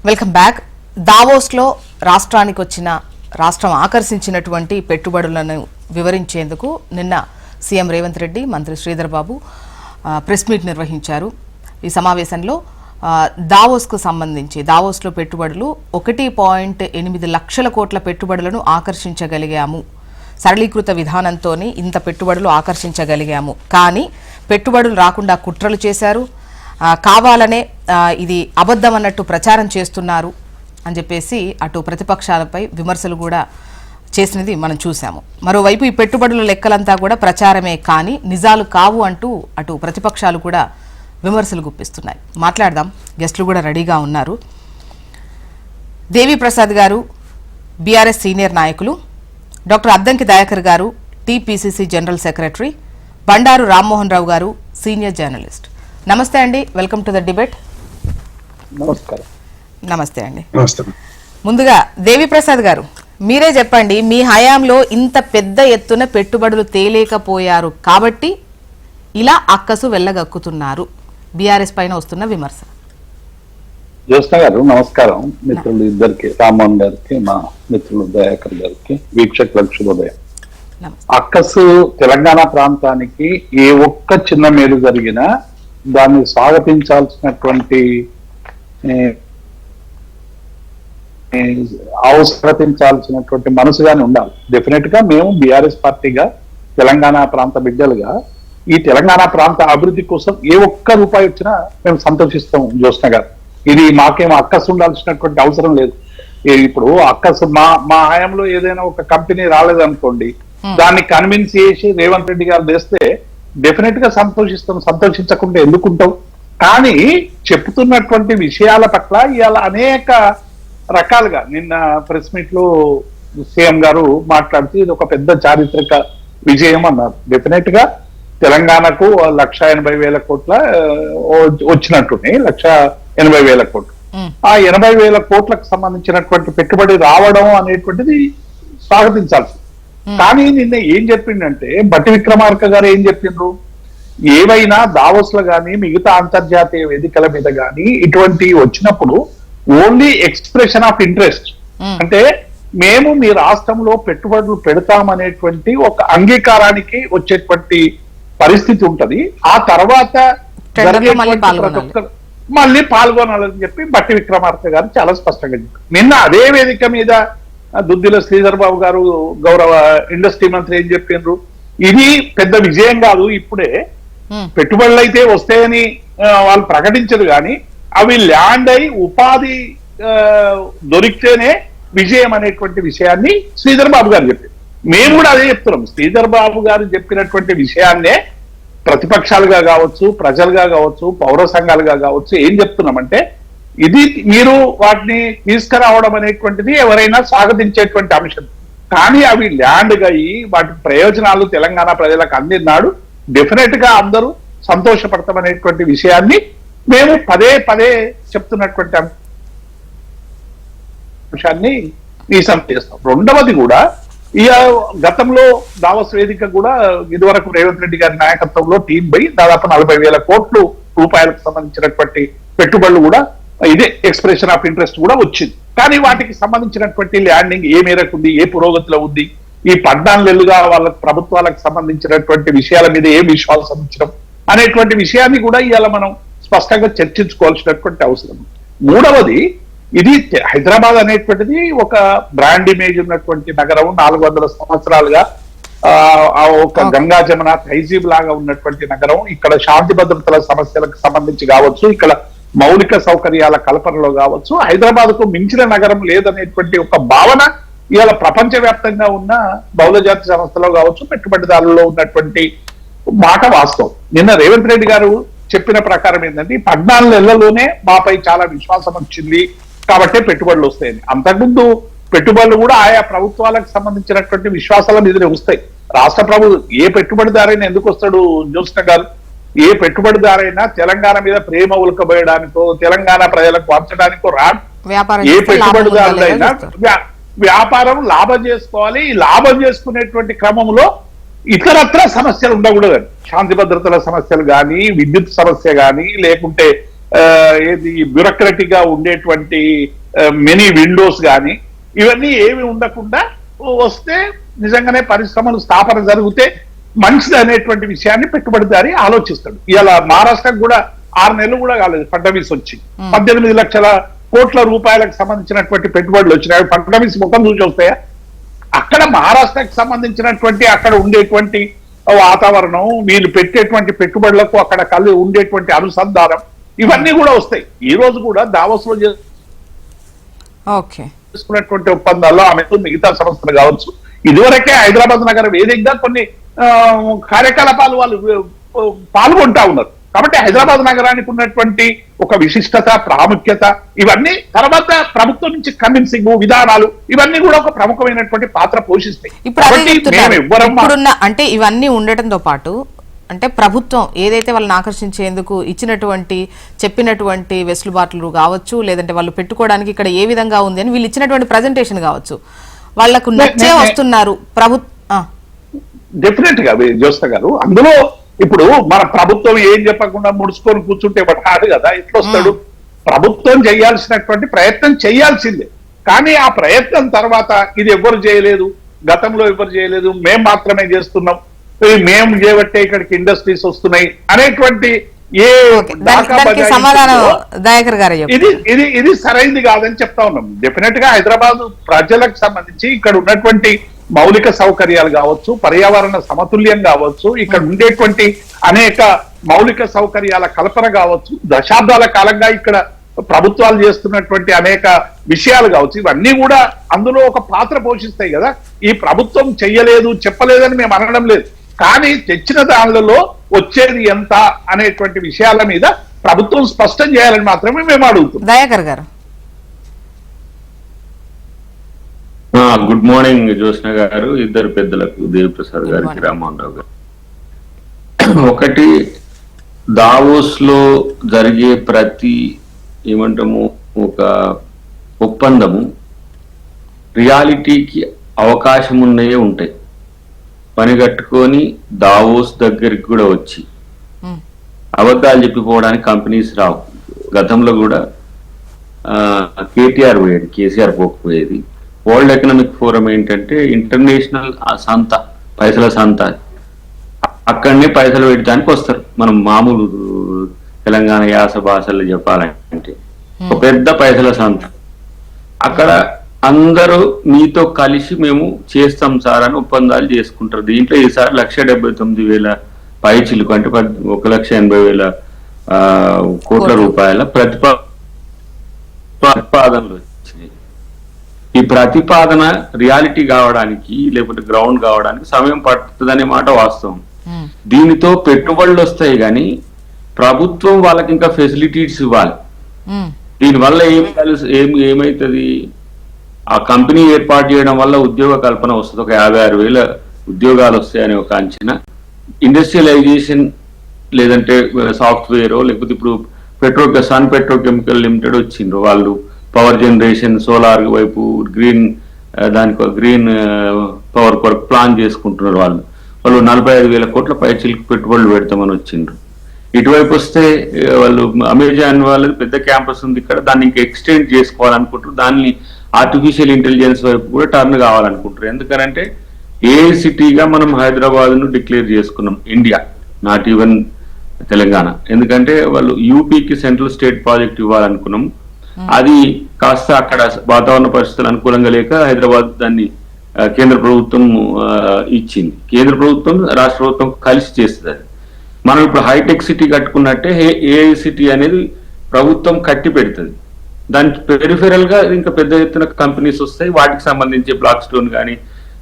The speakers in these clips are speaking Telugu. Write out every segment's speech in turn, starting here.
Welcome back. దావోస్లో రాష్ట్రం ఆకర్షించినటువంటి పెట్టుబడులను వివరించేందుకు నిన్న సీఎం రేవంత్ రెడ్డి, మంత్రి శ్రీధర్ బాబు ప్రెస్ మీట్ నిర్వహించారు. ఈ సమావేశంలో దావోస్కు సంబంధించి దావోస్లో పెట్టుబడులు 1.8 లక్షల కోట్ల పెట్టుబడులను ఆకర్షించగలిగాము. సరళీకృత విధానంతో ఇంత పెట్టుబడులు ఆకర్షించగలిగాము. కానీ పెట్టుబడులు రాకుండా కుట్రలు చేశారు, కావాలనే ఇది అబద్ధం అన్నట్టు ప్రచారం చేస్తున్నారు అని చెప్పేసి అటు ప్రతిపక్షాలపై విమర్శలు కూడా చేసినది మనం చూసాము. మరోవైపు ఈ పెట్టుబడుల లెక్కలంతా కూడా ప్రచారమే కానీ నిజాలు కావు అంటూ అటు ప్రతిపక్షాలు కూడా విమర్శలు గుప్పిస్తున్నాయి. మాట్లాడదాం, గెస్టులు కూడా రెడీగా ఉన్నారు. దేవి ప్రసాద్ గారు బీఆర్ఎస్ సీనియర్ నాయకులు, డాక్టర్ అద్దంకి దయాకర్ గారు TPCC general secretary, Bandaru Rammohan Rao గారు సీనియర్ జర్నలిస్ట్. నమస్తే అండి, వెల్కమ్ టు ద డిబేట్. నమస్తే అండి. ముందుగా దేవి ప్రసాద్ గారు, మీరే చెప్పండి, మీ హయాంలో ఇంత పెద్ద ఎత్తున పెట్టుబడులు తేలేకపోయారు కాబట్టి ఇలా అక్కసు వెళ్ళగక్కుతున్నారు, బీఆర్ఎస్ పైన వస్తున్న విమర్శ. జ్యోత్స్న గారు నమస్కారం. మిత్రులు ఇద్దరికి, రామ్మోహన్ గారికి, మా మిత్రులు దయాకర్ గారికి, వీక్షకులకు శుభోదయం. అక్కసు తెలంగాణ ప్రాంతానికి ఏ ఒక్క చిన్న మేలు జరిగినా దాన్ని స్వాగతించాల్సినటువంటి మనసుగానే ఉండాలి. డెఫినెట్ గా మేము బీఆర్ఎస్ పార్టీగా, తెలంగాణ ప్రాంత బిడ్డలుగా ఈ తెలంగాణ ప్రాంత అభివృద్ధి కోసం ఏ ఒక్క రూపాయి వచ్చినా మేము సంతోషిస్తాం. జ్యోత్స్న గారు, ఇది మాకేం అక్కసు ఉండాల్సినటువంటి అవసరం లేదు. ఇప్పుడు అక్కసు మా హయాంలో ఏదైనా ఒక కంపెనీ రాలేదనుకోండి, దాన్ని కన్విన్స్ చేసి రేవంత్ రెడ్డి గారు తెస్తే డెఫినెట్ గా సంతోషిస్తాం, సంతోషించకుండా ఎందుకుంటాం. కానీ చెప్తున్నటువంటి విషయాల పట్ల ఇవాళ అనేక రకాలుగా నిన్న ప్రెస్ మీట్ లో సీఎం గారు మాట్లాడుతూ ఇది ఒక పెద్ద చారిత్రక విజయం అన్నారు. డెఫినెట్ గా తెలంగాణకు 1,80,000 కోట్ల వచ్చినట్టున్నాయి, 1,80,000 కోట్లు. ఆ 80,000 కోట్లకు సంబంధించినటువంటి పెట్టుబడి రావడం అనేటువంటిది స్వాగతించాల్సి. కానీ నిన్న ఏం చెప్పిండంటే బట్టి విక్రమార్క గారు ఏం చెప్పిండ్రు, ఏవైనా దావోస్ లో గానీ మిగతా అంతర్జాతీయ వేదికల మీద గానీ ఇటువంటి వచ్చినప్పుడు ఓన్లీ ఎక్స్ప్రెషన్ ఆఫ్ ఇంట్రెస్ట్, అంటే మేము మీ రాష్ట్రంలో పెట్టుబడులు పెడతామనేటువంటి ఒక అంగీకారానికి వచ్చేటువంటి పరిస్థితి ఉంటది. ఆ తర్వాత మళ్ళీ పాల్గొనాలని చెప్పి బట్టి విక్రమార్క గారు చాలా స్పష్టంగా చెప్పారు. నిన్న అదే వేదిక మీద దుద్దిల శ్రీధర్ బాబు గారు గౌరవ ఇండస్ట్రీ మంత్రి ఏం చెప్పిండ్రు, ఇది పెద్ద విజయం కాదు, ఇప్పుడే పెట్టుబడులు అయితే వస్తాయని వాళ్ళు ప్రకటించరు కానీ అవి ల్యాండ్ అయి ఉపాధి దొరికితేనే విజయం అనేటువంటి విషయాన్ని శ్రీధర్ బాబు గారు చెప్పారు. మేము కూడా అదే చెప్తున్నాం. శ్రీధర్ బాబు గారు చెప్పినటువంటి విషయాన్నే ప్రతిపక్షాలుగా కావచ్చు, ప్రజలుగా కావచ్చు, పౌర సంఘాలుగా కావచ్చు ఏం చెప్తున్నామంటే, ఇది మీరు వాటిని తీసుకురావడం అనేటువంటిది ఎవరైనా స్వాగతించేటువంటి అంశం. కానీ అవి ల్యాండ్గా అయ్యి వాటి ప్రయోజనాలు తెలంగాణ ప్రజలకు అందినాడు డెఫినెట్ గా అందరూ సంతోషపడతామనేటువంటి విషయాన్ని మేము పదే పదే చెప్తున్నటువంటి అంశాన్ని ఈసారి చేస్తాం. రెండవది కూడా ఈ గతంలో దావోస్ వేదిక కూడా ఇదివరకు రేవంత్ రెడ్డి గారి నాయకత్వంలో టీం పోయి దాదాపు 40,000 కోట్ల రూపాయలకు సంబంధించినటువంటి పెట్టుబడులు కూడా ఇదే ఎక్స్ప్రెషన్ ఆఫ్ ఇంట్రెస్ట్ కూడా వచ్చింది. కానీ వాటికి సంబంధించినటువంటి ల్యాండింగ్ ఏ మేరకు ఉంది, ఏ పురోగతిలో ఉంది, ఈ 14 ఏళ్లుగా వాళ్ళ ప్రభుత్వాలకు సంబంధించినటువంటి విషయాల మీద ఏ విశ్వాసం ఇచ్చడం అనేటువంటి విషయాన్ని కూడా ఇవాళ మనం స్పష్టంగా చర్చించుకోవాల్సినటువంటి అవసరం. మూడవది, ఇది హైదరాబాద్ అనేటువంటిది ఒక బ్రాండ్ ఇమేజ్ ఉన్నటువంటి నగరం. 400 సంవత్సరాలుగా ఒక గంగా జమున తైజీబ్ లాగా ఉన్నటువంటి నగరం. ఇక్కడ శాంతి భద్రతల సమస్యలకు సంబంధించి కావచ్చు, ఇక్కడ మౌలిక సౌకర్యాల కల్పనలో కావచ్చు, హైదరాబాద్ కు మించిన నగరం లేదనేటువంటి ఒక భావన ఇవాళ ప్రపంచవ్యాప్తంగా ఉన్న బహుళజాతి సంస్థలో కావచ్చు, పెట్టుబడిదారుల్లో ఉన్నటువంటి మాట వాస్తవం. నిన్న రేవంత్ రెడ్డి గారు చెప్పిన ప్రకారం ఏంటంటే 14 ఏళ్లలోనే మాపై చాలా విశ్వాసం వచ్చింది కాబట్టే పెట్టుబడులు వస్తాయని. అంతకుముందు పెట్టుబడులు కూడా ఆయా ప్రభుత్వాలకు సంబంధించినటువంటి విశ్వాసాల మీదనే వస్తాయి. రాష్ట్ర ఏ పెట్టుబడిదారైనా ఎందుకు వస్తాడు జ్యోత్స్న గారు? ఏ పెట్టుబడిదారైనా తెలంగాణ మీద ప్రేమ ఉలకబోయడానికో, తెలంగాణ ప్రజలకు పంచడానికో రాడు. ఏ పెట్టుబడిదారులైనా వ్యాపారం లాభం చేసుకోవాలి. ఈ లాభం చేసుకునేటువంటి క్రమంలో ఇతరత్ర సమస్యలు ఉండకూడదు. శాంతి భద్రతల సమస్యలు కానీ, విద్యుత్ సమస్య కానీ, లేకుంటే ఏది బ్యూరోక్రటిక్ గా ఉండేటువంటి మెనీ విండోస్ కానీ ఇవన్నీ ఏమి ఉండకుండా వస్తే నిజంగానే పరిశ్రమలు స్థాపన జరిగితే మంచిది అనేటువంటి విషయాన్ని పెట్టుబడిదారి ఆలోచిస్తాడు. ఇలా మహారాష్ట్రకు కూడా 6 నెలలు కూడా కాలేదు ఫడ్నవీస్ వచ్చి 18 లక్షల కోట్ల రూపాయలకు సంబంధించినటువంటి పెట్టుబడులు వచ్చినాయి. ఫడ్నవీస్ ముఖం చూసి వస్తాయా? అక్కడ మహారాష్ట్రకు సంబంధించినటువంటి అక్కడ ఉండేటువంటి వాతావరణం, వీళ్ళు పెట్టేటువంటి పెట్టుబడులకు అక్కడ కలిగి ఉండేటువంటి అనుసంధానం ఇవన్నీ కూడా వస్తాయి. ఈ రోజు కూడా దావోస్ లో చేసుకున్నటువంటి ఒప్పందాల్లో ఆమె మిగతా సంస్థలు కావచ్చు, ఇదివరకే హైదరాబాద్ నగర వేదికగా కొన్ని కార్యకలాపాలు వాళ్ళు పాల్గొంటా ఉన్నారు. కాబట్టి హైదరాబాద్ నగరానికి ఉన్నటువంటి ఒక విశిష్టత, ప్రాముఖ్యత ఇవన్నీ తర్వాత ప్రభుత్వం నుంచి కన్విన్సింగ్ విధానాలు ఇవన్నీ కూడా ఒక ప్రముఖమైనటువంటి పాత్ర పోషిస్తాయి. ఇప్పుడున్న అంటే ఇవన్నీ ఉండటంతో పాటు అంటే ప్రభుత్వం ఏదైతే వాళ్ళని ఆకర్షించేందుకు ఇచ్చినటువంటి చెప్పినటువంటి వెసులుబాట్లు కావచ్చు, లేదంటే వాళ్ళు పెట్టుకోవడానికి ఇక్కడ ఏ విధంగా ఉంది అని వీళ్ళు ఇచ్చినటువంటి ప్రజెంటేషన్ కావచ్చు, వాళ్లకు నచ్చే వస్తున్నారు ప్రభుత్వం. డెఫినెట్ గా జ్యోత్స్న గారు, అందులో ఇప్పుడు మన ప్రభుత్వం ఏం చెప్పకుండా ముడుచుకొని కూర్చుంటే కాదు కదా, ఎట్లా వస్తాడు? ప్రభుత్వం చేయాల్సినటువంటి ప్రయత్నం చేయాల్సిందే. కానీ ఆ ప్రయత్నం తర్వాత ఇది ఎవ్వరు చేయలేదు, గతంలో ఎవ్వరు చేయలేదు, మేం మాత్రమే చేస్తున్నాం, మేము చేయబట్టే ఇక్కడికి ఇండస్ట్రీస్ వస్తున్నాయి అనేటువంటి ఇది సరైనది కాదని చెప్తా ఉన్నాం. డెఫినెట్ గా హైదరాబాద్ ప్రజలకు సంబంధించి ఇక్కడ ఉన్నటువంటి మౌలిక సౌకర్యాలు కావచ్చు, పర్యావరణ సమతుల్యం కావచ్చు, ఇక్కడ ఉండేటువంటి అనేక మౌలిక సౌకర్యాల కల్పన కావచ్చు, దశాబ్దాల కాలంగా ఇక్కడ ప్రభుత్వాలు చేస్తున్నటువంటి అనేక విషయాలు కావచ్చు, ఇవన్నీ కూడా అందులో ఒక పాత్ర పోషిస్తాయి కదా. ఈ ప్రభుత్వం చెయ్యలేదు చెప్పలేదని మేము అనడం లేదు, కానీ తెచ్చిన దానిలో వచ్చేది ఎంత అనేటువంటి విషయాల మీద ప్రభుత్వం స్పష్టం చేయాలని మాత్రమే మేము అడుగుతున్నాం. దయాకర్ గారు. గుడ్ మార్నింగ్ జ్యోత్స్న గారు, ఇద్దరు పెద్దలకు, దేవిప్రసాద్ గారికి, రామ్మోహన్ రావు గారు. ఒకటి, దావోస్ లో జరిగే ప్రతి ఏమంటాము ఒక ఒప్పందము రియాలిటీకి అవకాశం ఉన్నయే ఉంటాయి. పని కట్టుకొని దావోస్ దగ్గరికి కూడా వచ్చి అబద్ధాలు చెప్పిపోవడానికి కంపెనీస్ రావు. గతంలో కూడా కేటీఆర్ పోయేది, కేసీఆర్ పోకపోయేది. వరల్డ్ ఎకనామిక్ ఫోరం ఏంటంటే ఇంటర్నేషనల్ సంత, పైసల సంత, అక్కడనే పైసలు పెట్టడానికి వస్తారు. మనం మామూలు తెలంగాణ యాస భాషల్లో చెప్పాలంటే ఒక పెద్ద పైసల సంత. అక్కడ అందరూ మీతో కలిసి మేము చేస్తాం సార్ అని ఒప్పందాలు చేసుకుంటారు. దీంట్లో ఈసారి 1,79,000 పైచిలుకు అంటే 1,80,000 కోట్ల రూపాయల ప్రతిపాదనలు వచ్చినాయి. ఈ ప్రతిపాదన రియాలిటీ కావడానికి లేకపోతే గ్రౌండ్ కావడానికి సమయం పడుతుందనే మాట వాస్తవం. దీనితో పెట్టుబడులు వస్తాయి కానీ ప్రభుత్వం వాళ్ళకి ఇంకా ఫెసిలిటీస్ ఇవ్వాలి. దీనివల్ల ఏమైతుంది, ఆ కంపెనీ ఏర్పాటు చేయడం వల్ల ఉద్యోగ కల్పన వస్తుంది, ఒక 56,000 ఉద్యోగాలు వస్తాయని ఒక అంచనా. ఇండస్ట్రియలైజేషన్ లేదంటే సాఫ్ట్వేర్ లేకపోతే ఇప్పుడు సన్ పెట్రోకెమికల్ లిమిటెడ్ వచ్చిండ్రు, వాళ్ళు పవర్ జనరేషన్, సోలార్ వైపు గ్రీన్ గ్రీన్ పవర్ కొరకు ప్లాన్ చేసుకుంటున్నారు. వాళ్ళు 45,000 కోట్ల పైచిలకు పెట్టుబడులు పెడతామని వచ్చిండ్రు. ఇటువైపు వస్తే వాళ్ళు అమెజాన్ వాళ్ళది పెద్ద క్యాంపస్ ఉంది ఇక్కడ, దాన్ని ఇంకా ఎక్స్టెండ్ చేసుకోవాలనుకుంటారు. దాన్ని ఆర్టిఫిషియల్ ఇంటెలిజెన్స్ వైపు కూడా టర్న్ కావాలనుకుంటారు. ఎందుకనంటే ఏ సిటీగా మనం హైదరాబాద్ ను డిక్లేర్ చేసుకున్నాం, ఇండియా, నాట్ ఈవెన్ తెలంగాణ. ఎందుకంటే వాళ్ళు యూపీకి సెంట్రల్ స్టేట్ ప్రాజెక్ట్ ఇవ్వాలనుకున్నాం. అది కాస్త అక్కడ వాతావరణ పరిస్థితులు అనుకూలంగా లేక హైదరాబాద్ దాన్ని కేంద్ర ప్రభుత్వం ఇచ్చింది. కేంద్ర ప్రభుత్వం రాష్ట్ర ప్రభుత్వం కలిసి చేస్తుంది. అది మనం ఇప్పుడు హైటెక్ సిటీ కట్టుకున్నట్టే ఏఐ సిటీ అనేది ప్రభుత్వం కట్టి పెడుతుంది. దానికి పెరిఫెరల్ గా ఇంకా పెద్ద ఎత్తున కంపెనీస్ వస్తాయి. వాటికి సంబంధించి బ్లాక్ స్టోన్ కానీ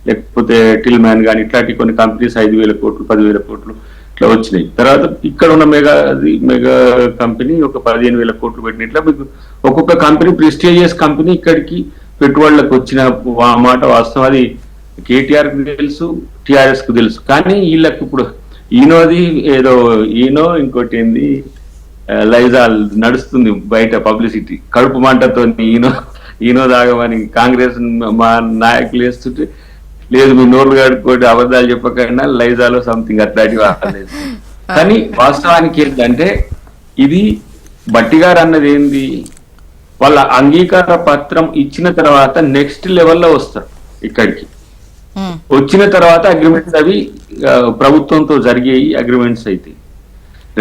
లేకపోతే టిల్ మ్యాన్ కానీ ఇట్లాంటి కొన్ని కంపెనీస్ 5,000 కోట్లు 10,000 కోట్లు ఇట్లా వచ్చినాయి. తర్వాత ఇక్కడ ఉన్న మెగా కంపెనీ ఒక 15,000 కోట్లు పెట్టిన, ఇట్లా మీకు ఒక్కొక్క కంపెనీ ప్రెస్టీజియస్ కంపెనీ ఇక్కడికి పెట్టుబడులకు వచ్చిన మాట వాస్తవం. అది కేటీఆర్ కు తెలుసు, టిఆర్ఎస్ కు తెలుసు. కానీ వీళ్ళకి ఇప్పుడు ఈనోది ఏదో ఈనో ఇంకోటి ఏంది లైజాల్ నడుస్తుంది బయట పబ్లిసిటీ, కడుపు మంటతో ఈనో దాగమని కాంగ్రెస్ మా నాయకులు వేస్తుంటే, లేదు మీ నోర్లు కడుక్కోటి అబద్ధాలు చెప్పకుండా లైజాలో సంథింగ్ అట్లాంటివి వాడలేదు. కానీ వాస్తవానికి ఏంటంటే ఇది బట్టి గారు అన్నది ఏంది, వాళ్ళ అంగీకార పత్రం ఇచ్చిన తర్వాత నెక్స్ట్ లెవెల్లో వస్తారు ఇక్కడికి. వచ్చిన తర్వాత అగ్రిమెంట్స్ అవి ప్రభుత్వంతో జరిగే అగ్రిమెంట్స్ అయితే.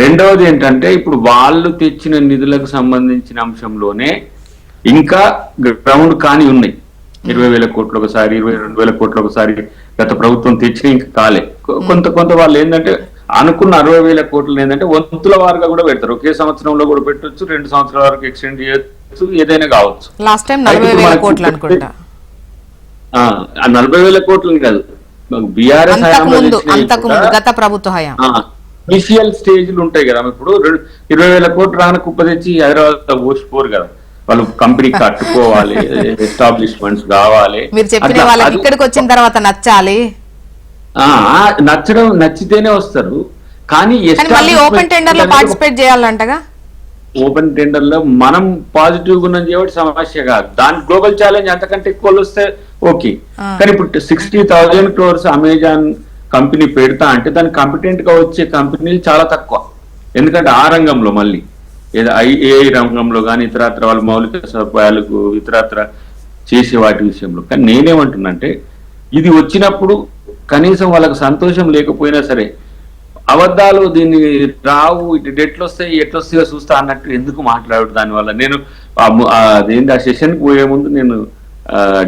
రెండవది ఏంటంటే ఇప్పుడు వాళ్ళు తెచ్చిన నిధులకు సంబంధించిన అంశంలోనే ఇంకా గ్రౌండ్ కాని ఉన్నాయి. 20,000 కోట్లు ఒకసారి, 22,000 కోట్లు ఒకసారి గత ప్రభుత్వం తెచ్చిన ఇంకా కాలే. కొంత వాళ్ళు ఏంటంటే అనుకున్న 60,000 కోట్లు ఏంటంటే వంతుల వారుగా కూడా పెడతారు. ఒకే సంవత్సరంలో కూడా పెట్టొచ్చు, 2 సంవత్సరాల వరకు ఎక్స్టెండ్ చేయొచ్చు, ఏదైనా కావచ్చు. లాస్ట్ టైం 40,000 కోట్లు అనుకుంటా. 40,000 కోట్లు కాదు, బీఆర్ఎస్ గత ప్రభుత్వ హయాం ఇనిషియల్ స్టేజ్లు ఉంటాయి కదా. ఇప్పుడు 20,000 కోట్లు రాన కుప్ప తెచ్చి హైదరాబాద్ పోసిపోరు కదా. వాళ్ళు కంపెనీ కట్టుకోవాలి, ఎస్టాబ్లిష్మెంట్స్ కావాలి. మీరు చెప్పిన వాళ్ళకి ఇక్కడికి వచ్చిన తర్వాత నచ్చాలి, నచ్చితేనే వస్తారు. కానీ ఓపెన్ టెండర్ లో పార్టిసిపేట్ చేయాలంటగా. ఓపెన్ టెండర్ లో మనం పాజిటివ్ గుణం చేయడం సమస్య కాదు. దాని గ్లోబల్ ఛాలెంజ్ అంతకంటే ఎక్కువ వస్తే ఓకే. కానీ ఇప్పుడు 60,000 crores అమెజాన్ కంపెనీ పెడతా అంటే దానికి కాంపిటెంట్ గా వచ్చే కంపెనీలు చాలా తక్కువ. ఎందుకంటే ఆ రంగంలో మళ్ళీ ఏదో ఏఐ రంగంలో కానీ ఇతరత్ర వాళ్ళ మౌలిక సదుపాయాలకు ఇతరత్ర చేసే వాటి విషయంలో. కానీ నేనేమంటున్నంటే ఇది వచ్చినప్పుడు కనీసం వాళ్ళకి సంతోషం లేకపోయినా సరే అబద్ధాలు దీన్ని రావు, ఇటు ఎట్లొస్తాయో చూస్తా అన్నట్టు ఎందుకు మాట్లాడు. దానివల్ల నేను అదేంటి ఆ సెషన్కి పోయే ముందు నేను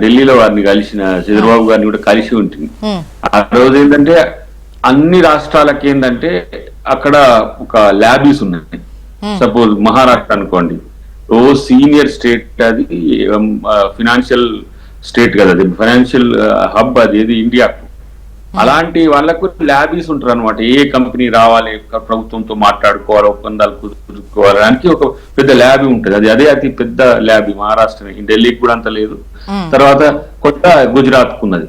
ఢిల్లీలో వారిని కలిసిన, చంద్రబాబు గారిని కూడా కలిసి ఉంటుంది. ఆ రోజు ఏంటంటే అన్ని రాష్ట్రాలకి ఏంటంటే అక్కడ ఒక ల్యాబీస్ ఉన్నాయి. సపోజ్ మహారాష్ట్ర అనుకోండి, సీనియర్ స్టేట్, అది ఫినాన్షియల్ స్టేట్ కదా, అది ఫైనాన్షియల్ హబ్, అది ఏది ఇండియాకు. అలాంటి వాళ్ళకు ల్యాబీస్ ఉంటారు అనమాట. ఏ కంపెనీ రావాలి, ప్రభుత్వంతో మాట్లాడుకోవాలి, ఒప్పందాలు కుదుర్చుకోవడానికి ఒక పెద్ద ల్యాబీ ఉంటుంది. అదే అతి పెద్ద ల్యాబీ మహారాష్ట్ర, ఢిల్లీకి కూడా అంత లేదు. తర్వాత కొత్త గుజరాత్ కు ఉన్నది.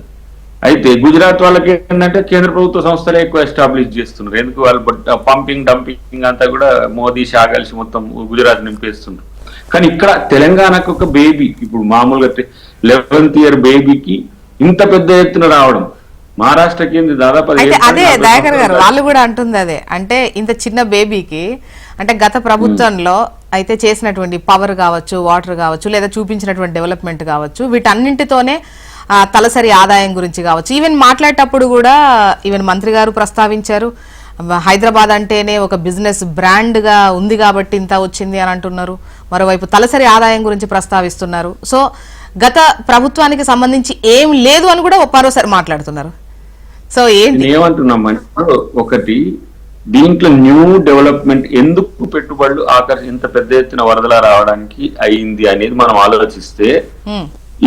అయితే గుజరాత్ వాళ్ళకి ఏంటంటే కేంద్ర ప్రభుత్వ సంస్థలే ఎక్కువ ఎస్టాబ్లిష్ చేస్తున్నారు. ఎందుకు వాళ్ళు పంపింగ్ డంపింగ్ అంతా కూడా మోదీ షా కలిసి మొత్తం గుజరాత్ నింపేస్తున్నారు. కానీ ఇక్కడ తెలంగాణకు ఒక బేబీ, ఇప్పుడు మామూలుగా 11th year బేబీకి ఇంత పెద్ద ఎత్తున రావడం, మహారాష్ట్రకి దాదాపు అదే దయాకర్ గారు వాళ్ళు కూడా అంటుంది అదే. అంటే ఇంత చిన్న బేబీకి అంటే గత ప్రభుత్వంలో అయితే చేసినటువంటి పవర్ కావచ్చు, వాటర్ కావచ్చు, లేదా చూపించినటువంటి డెవలప్మెంట్ కావచ్చు, వీటన్నింటితోనే తలసరి ఆదాయం గురించి కావచ్చు, ఈవెన్ మాట్లాడేటప్పుడు కూడా ఈవెన్ మంత్రి గారు ప్రస్తావించారు, హైదరాబాద్ అంటేనే ఒక బిజినెస్ బ్రాండ్ గా ఉంది కాబట్టి ఇంత వచ్చింది అని అంటున్నారు. మరోవైపు తలసరి ఆదాయం గురించి ప్రస్తావిస్తున్నారు. సో గత ప్రభుత్వానికి సంబంధించి ఏం లేదు అని కూడా మరోసారి మాట్లాడుతున్నారు. సో ఏమంటున్నామంటే ఒకటి, దీంట్లో న్యూ డెవలప్మెంట్ ఎందుకు పెట్టుబడులు ఇంత పెద్ద ఎత్తున వరదలా రావడానికి అయింది అనేది మనం ఆలోచిస్తే,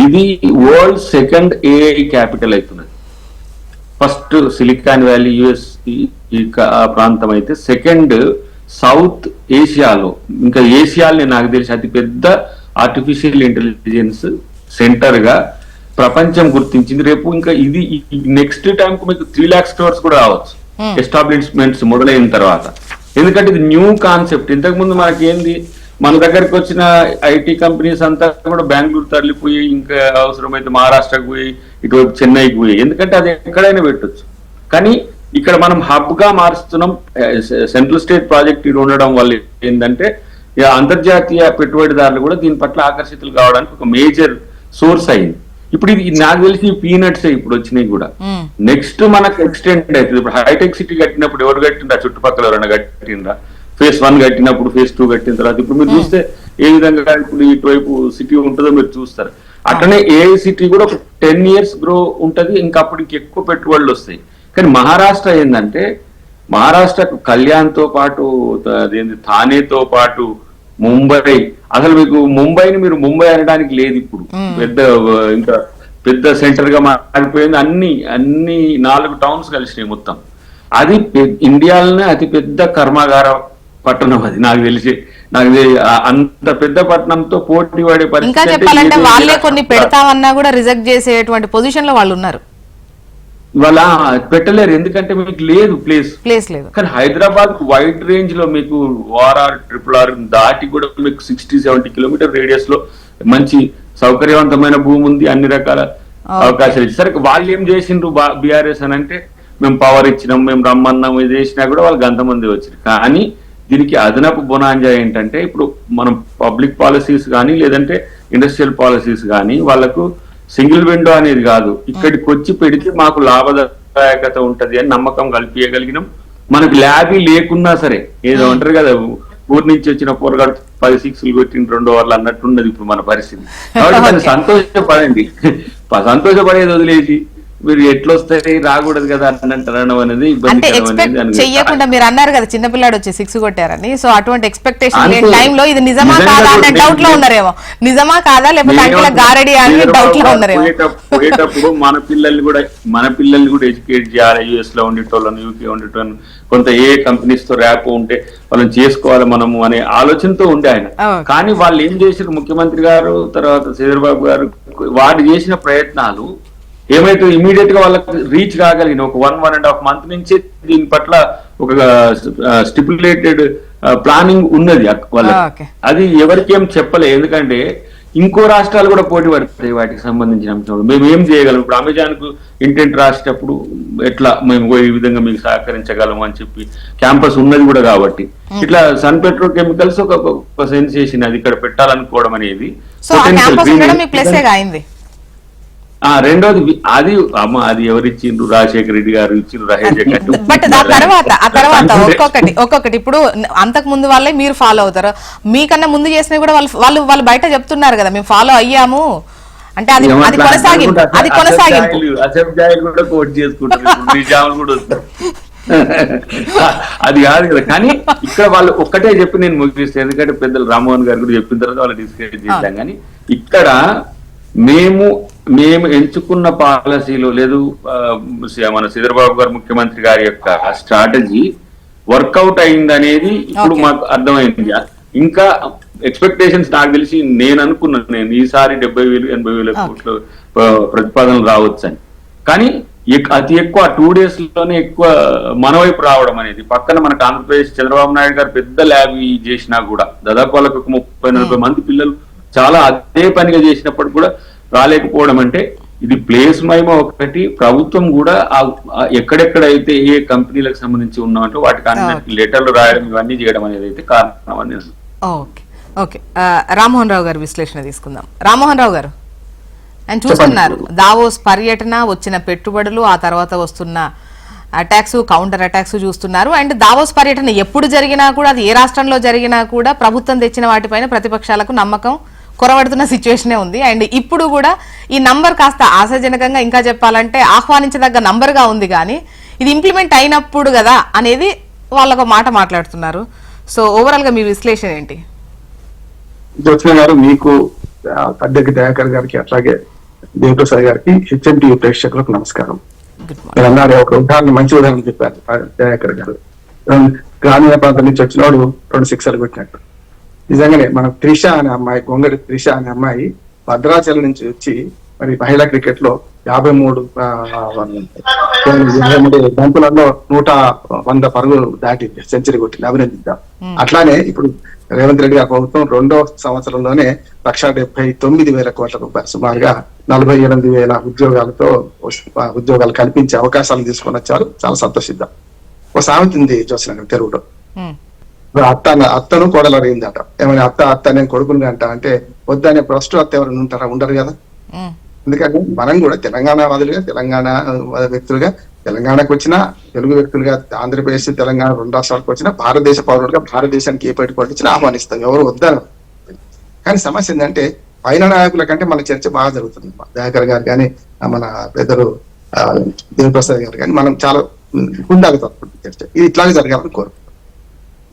ఇది వరల్డ్ సెకండ్ ఏఐ క్యాపిటల్ అవుతున్నది. ఫస్ట్ సిలికాన్ వ్యాలీ యుఎస్ ప్రాంతం అయితే, సెకండ్ సౌత్ ఏషియాలో, ఇంకా ఏషియాలో నాకు తెలిసి అతి పెద్ద ఆర్టిఫిషియల్ ఇంటెలిజెన్స్ సెంటర్ గా ప్రపంచం గుర్తించింది. రేపు ఇంకా ఇది నెక్స్ట్ టైం కు మీకు 3 lakhs crores కూడా రావచ్చు ఎస్టాబ్లిష్మెంట్స్ మొదలైన తర్వాత. ఎందుకంటే ఇది న్యూ కాన్సెప్ట్. ఇంతకు ముందు మనకేంది, మన దగ్గరకు వచ్చిన ఐటీ కంపెనీస్ అంతా కూడా బెంగళూరు తరలిపోయి, ఇంకా అవసరమైతే మహారాష్ట్రకు పోయి, ఇటువైపు చెన్నైకి పోయి, ఎందుకంటే అది ఎక్కడైనా పెట్టొచ్చు. కానీ ఇక్కడ మనం హబ్ గా మారుస్తున్నాం. సెంట్రల్ స్టేట్ ప్రాజెక్ట్ ఇది ఉండడం వల్ల ఏంటంటే అంతర్జాతీయ పెట్టుబడిదారులు కూడా దీని పట్ల ఆకర్షితులు కావడానికి ఒక మేజర్ సోర్స్ అయింది. ఇప్పుడు ఇది నాకు తెలిసి పీనట్స్ ఇప్పుడు వచ్చినాయి కూడా. నెక్స్ట్ మనకు ఎక్స్టెండ్ అవుతుంది. ఇప్పుడు హైటెక్ సిటీ కట్టినప్పుడు ఎవరు కట్టిండ్రా, చుట్టుపక్కల ఎవరైనా కట్టిండ్రా? phase 1 కట్టినప్పుడు phase 2 కట్టిన తర్వాత ఇప్పుడు మీరు చూస్తే ఏ విధంగా ఇప్పుడు ఇటువైపు సిటీ ఉంటుందో మీరు చూస్తారు. అట్లనే ఏ సిటీ కూడా ఒక 10 years గ్రో ఉంటది. ఇంకా అప్పుడు ఎక్కువ పెట్టుబడులు వస్తాయి. కానీ మహారాష్ట్ర ఏంటంటే, మహారాష్ట్రకు కళ్యాణ్ తో పాటు అదేంటి థానేతో పాటు ముంబై, అసలు మీకు ముంబైని మీరు ముంబై అనడానికి లేదు. ఇప్పుడు పెద్ద ఇంకా పెద్ద సెంటర్ గా మారిపోయింది. అన్ని 4 towns కలిసినాయి మొత్తం. అది ఇండియాలోనే అతి పెద్ద కర్మాగార పట్టణం. అది నాకు తెలిసి అంత పెద్ద పట్టణంతో పోటీ పడే పరిస్థితి. ఇంకా చెప్పాలంటే వాళ్ళే కొన్ని పెడతామన్నా కూడా రిజెక్ట్ చేసేటువంటి పొజిషన్ లో వాళ్ళు ఉన్నారు. ఇవాళ పెట్టలేరు, ఎందుకంటే మీకు లేదు ప్లేస్ లేదు. కానీ హైదరాబాద్ వైడ్ రేంజ్ లో మీకు RR RRR దాటి కూడా మీకు 60-70 kilometer రేడియస్ లో మంచి సౌకర్యవంతమైన భూమి ఉంది, అన్ని రకాల అవకాశాలు ఇచ్చి. సరే వాళ్ళు ఏం చేసిండ్రు బీఆర్ఎస్ అని అంటే, మేము పవర్ ఇచ్చినాం, మేము రమ్మన్నాం, ఇది చేసినా కూడా వాళ్ళకి అంతమంది వచ్చారు. కానీ దీనికి అదనపు బొనాంజా ఏంటంటే ఇప్పుడు మనం పబ్లిక్ పాలసీస్ కానీ లేదంటే ఇండస్ట్రియల్ పాలసీస్ కానీ వాళ్ళకు సింగిల్ విండో అనేది కాదు, ఇక్కడికి వచ్చి పెడితే మాకు లాభదాయకత ఉంటది అని నమ్మకం కల్పించగలిగినాం. మనకు ల్యాబీ లేకున్నా సరే ఏదో అంటారు కదా, ఊరి నుంచి వచ్చిన పోరగాడు 10 6లు కొట్టిన 2 ఓవర్లు అన్నట్టున్నది ఇప్పుడు మన పరిస్థితి. కాబట్టి దాన్ని సంతోషపడండి, సంతోషపడేది వదిలేసి మీరు ఎట్లొస్తాయి రాకూడదు కదా అన్నట్టు అనేది అంటే ఎక్స్పెక్ట్ చెయ్యకుండా మీరు అన్నారు కదా చిన్నపిల్లాడు వచ్చి 6 కొట్టారని, సో అటువంటి ఎక్స్పెక్టేషన్ లేని టైంలో ఇది నిజమా కాదా అంటే డౌట్ లో ఉన్నారేమో, నిజమా కాదా లేకపోతే అంకిల గారడి అని డౌట్ లో ఉన్నారేమో. పోయేటప్పుడు మన పిల్లల్ని కూడా ఎడ్యుకేట్ చేయాలి, యుఎస్ లో ఉండేటోళ్ళని యూకే ఉండేటోళ్ళని, కొంత ఏ కంపెనీస్ తో ర్యాప్ ఉంటే వాళ్ళని చేసుకోవాలి మనము అనే ఆలోచనతో ఉండే ఆయన. కానీ వాళ్ళు ఏం చేశారు, ముఖ్యమంత్రి గారు తర్వాత చంద్రబాబు గారు వాడు చేసిన ప్రయత్నాలు ఏమైతే ఇమీడియట్ గా వాళ్ళకి రీచ్ కాగలిగిన ఒక 1.5 month నుంచి దీని పట్ల ఒక స్టిపులేటెడ్ ప్లానింగ్ ఉన్నది వాళ్ళకి. అది ఎవరికి ఏం చెప్పలే, ఎందుకంటే ఇంకో రాష్ట్రాలు కూడా పోటీ పడతాయి వాటికి సంబంధించిన అంశంలో. మేము ఏం చేయగలం, ఇప్పుడు అమెజాన్ కు ఇంటెంట్ రాసేటప్పుడు ఎట్లా మేము ఈ విధంగా మీకు సహకరించగలము అని చెప్పి క్యాంపస్ ఉన్నది కూడా కాబట్టి, ఇట్లా సన్ పెట్రో కెమికల్స్ ఒక సెన్సేషన్ అది ఇక్కడ పెట్టాలనుకోవడం అనేది. రెండోది అది ఎవరిచ్చిండ్రు, రాజశేఖర రెడ్డి గారు ఇచ్చిండ్రు, రాజశేఖర్. బట్ ఆ తర్వాత ఒక్కొక్కటి ఇప్పుడు అంతకు ముందు వాళ్ళే మీరు ఫాలో అవుతారు, మీకన్నా ముందు చేసినవి కూడా వాళ్ళు బయట చెప్తున్నారు కదా మేము ఫాలో అయ్యాము అంటే అది కొనసాగింపు. కూడా కోట్ చేసుకుంటారు కూడా అది కాదు కదా. కానీ ఇక్కడ వాళ్ళు ఒక్కటే చెప్పి నేను ముగిస్తాను, ఎందుకంటే పెద్దలు రామ్మోహన్ గారు కూడా చెప్పిన తర్వాత వాళ్ళు డిస్కస్ చేశాం. కానీ ఇక్కడ మేము ఎంచుకున్న పాలసీలు లేదు మన చంద్రబాబు గారు ముఖ్యమంత్రి గారి యొక్క స్ట్రాటజీ వర్కౌట్ అయిందనేది ఇప్పుడు మాకు అర్థమైంది. ఇంకా ఎక్స్పెక్టేషన్స్ నాకు తెలిసి నేను అనుకున్నాను ఈసారి 70,000-80,000 కోట్ల ప్రతిపాదనలు రావచ్చు అని. కానీ అతి ఎక్కువ 2 days లోనే ఎక్కువ మన వైపు రావడం అనేది, పక్కన మనకు ఆంధ్రప్రదేశ్ చంద్రబాబు నాయుడు గారు పెద్ద ల్యాబ్ చేసినా కూడా దాదాపు వాళ్ళకు 30-40 మంది పిల్లలు చాలా అదే పనిగా చేసినప్పుడు కూడా రాలేకపోవడం అంటే ఇది ప్లేస్ మహిమ ఒకటి. ప్రభుత్వం కూడా ఎక్కడెక్కడైతే ఏ కంపెనీలకు సంబంధించి ఉన్నామంటే వాటికి అన్ని లెటర్లు రాయడం ఇవన్నీ చేయడం అనేది అయితే కారణం అని. ఓకే రామ్మోహన్ రావు గారు విశ్లేషణ తీసుకుందాం. రామ్మోహన్ రావు గారు, ఆయన చూస్తున్నారు దావోస్ పర్యటన, వచ్చిన పెట్టుబడులు, ఆ తర్వాత వస్తున్న అటాక్స్, కౌంటర్ అటాక్స్ చూస్తున్నారు. అండ్ దావోస్ పర్యటన ఎప్పుడు జరిగినా కూడా, అది ఏ రాష్ట్రంలో జరిగినా కూడా ప్రభుత్వం తెచ్చిన వాటిపైన ప్రతిపక్షాలకు నమ్మకం కొరవడుతున్న సిచ్యువేషనే ఉంది. అండ్ ఇప్పుడు కూడా ఈ నంబర్ కాస్త ఆశాజనకంగా, ఇంకా చెప్పాలంటే ఆహ్వానించదగ్గ నంబర్ గా ఉంది, కానీ ఇది ఇంప్లిమెంట్ అయినప్పుడు కదా అనేది వాళ్ళొక మాట మాట్లాడుతున్నారు. సో ఓవరాల్ గా మీ విశ్లేషణ ఏంటి? జ్యోత్స్న గారు, మీకు అద్దెకి దయాకర్ గారికి అట్లాగే దేవప్రసాద్ గారికి హెచ్ఎండి ప్రేక్షకులకు నమస్కారం. మీరు అన్నారు ఒక ఉదాహరణ, మంచి ఉదాహరణ చెప్పారు దయాకర్ గారు. గ్రామీణ ప్రాంతం నుంచి వచ్చినోడు 2 6లు కొట్టినట్టు. నిజంగానే మన త్రిష అనే అమ్మాయి, గొంగడి త్రిష అనే అమ్మాయి భద్రాచలం నుంచి వచ్చి మరి మహిళా క్రికెట్ లో 53 బంతులలో 100 పరుగులు దాటి సెంచరీ కొట్టింది, అభినందిద్దాం. అట్లానే ఇప్పుడు రేవంత్ రెడ్డి గారి ప్రభుత్వం 2వ సంవత్సరంలోనే 1,79,000 కోట్ల రూపాయలు, సుమారుగా 48,000 ఉద్యోగాలు కల్పించే అవకాశాలు తీసుకొని వచ్చారు. చాలా సంతోషిద్దాం. ఒక సామెత ఉంది జ్యోత్స్న తెలుగులో, అత్తను కోడలు అడిగిందట. ఏమైనా అత్త నేను కొడుకుని అంట అంటే వద్దనే ఫస్ట్ అత్త ఎవరైనా ఉంటారా? ఉండరు కదా. ఎందుకంటే మనం కూడా తెలంగాణ వాదులుగా, తెలంగాణ వ్యక్తులుగా, తెలంగాణకు వచ్చిన తెలుగు వ్యక్తులుగా, ఆంధ్రప్రదేశ్ తెలంగాణ 2 రాష్ట్రాలకు వచ్చిన భారతదేశ పౌరులుగా భారతదేశానికి ఏ పార్టీ వచ్చినా ఆహ్వానిస్తాం, ఎవరు వద్దాను. కానీ సమస్య ఏంటంటే పైన నాయకుల కంటే మన చర్చ బాగా జరుగుతుంది. దయాకర్ గారు కానీ, మన పెద్దలు దేవప్రసాద్ గారు కానీ, మనం చాలా ఉండాలి చర్చ. ఇది ఇట్లాగే జరగాలని కోరు.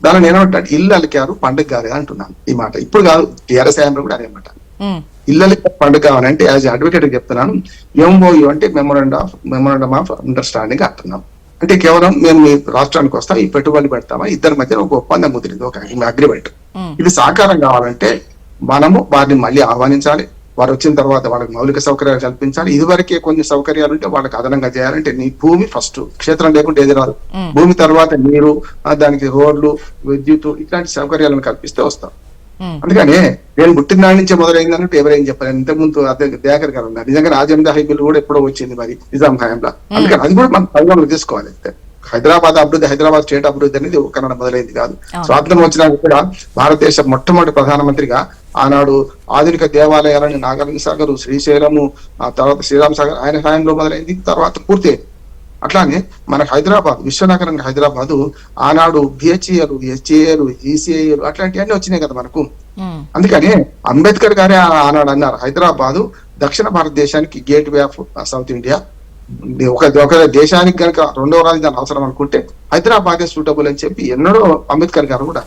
దాని నేనేమంటే ఇల్లు అలికారు పండుగ కాదు అంటున్నాను. ఈ మాట ఇప్పుడు కాదు, టీఆర్ఎస్ హయాంలో కూడా అదేమాట. ఇల్లు అలికారు పండుగ కావాలంటే యాజ్ అడ్వకేట్ చెప్తున్నాను, ఎంఓయూ అంటే మెమోరాండమ్ ఆఫ్ అండర్స్టాండింగ్ అంటున్నాం. అంటే కేవలం మేము మీ రాష్ట్రానికి వస్తాం, ఈ పెట్టుబడి పెడతామా, ఇద్దరి మధ్య ఒక ఒప్పందం కుదిరింది, ఒక అగ్రిమెంట్. ఇది సాకారం కావాలంటే మనము వారిని మళ్ళీ ఆహ్వానించాలి. వారు వచ్చిన తర్వాత వాళ్ళకి మౌలిక సౌకర్యాలు కల్పించాలి. ఇదివరకే కొన్ని సౌకర్యాలు ఉంటే వాళ్ళకి అదనంగా చేయాలంటే నీ భూమి ఫస్ట్, క్షేత్రం లేకుంటే ఏది రాదు. భూమి తర్వాత నీరు, దానికి రోడ్లు, విద్యుత్, ఇట్లాంటి సౌకర్యాలను కల్పిస్తే వస్తాం. అందుకనే నేను పుట్టిన నాటి నుంచే మొదలైందన్నట్టు ఎవరేం చెప్పారు. ఇంతకుముందు దయాకర్ గారు ఉన్నారు. నిజంగా రాజందాహి బిల్లు కూడా ఎప్పుడో వచ్చింది మరి నిజాం హయాంలో. అందుకని అది కూడా మనం పరిగణలో తీసుకోవాలి. హైదరాబాద్ అభివృద్ధి, హైదరాబాద్ స్టేట్ అభివృద్ధి అనేది ఒకనాడు మొదలైంది కాదు. అవును. స్వాతంత్రం వచ్చినాక కూడా భారతదేశ మొట్టమొదటి ప్రధానమంత్రిగా ఆనాడు ఆధునిక దేవాలయాలని నాగార్జున సాగర్, శ్రీశైలము, ఆ తర్వాత శ్రీరామ్ సాగర్ ఆయన సాయంలో మొదలైంది, తర్వాత పూర్తయింది. అట్లానే మనకు హైదరాబాద్ విశ్వనగరం హైదరాబాదు ఆనాడు బిహెచ్ఏలు, హెచ్ఏలు, ఈసీఐలు అట్లాంటివన్నీ వచ్చినాయి కదా మనకు. అందుకని అంబేద్కర్ గారే ఆనాడు అన్నారు, హైదరాబాదు దక్షిణ భారతదేశానికి gate way of south India. ఒక దేశానికి కనుక రెండవ రాజధాని అవసరం అనుకుంటే హైదరాబాదే సూటబుల్ అని చెప్పి ఎన్నడో అంబేద్కర్ గారు కూడా.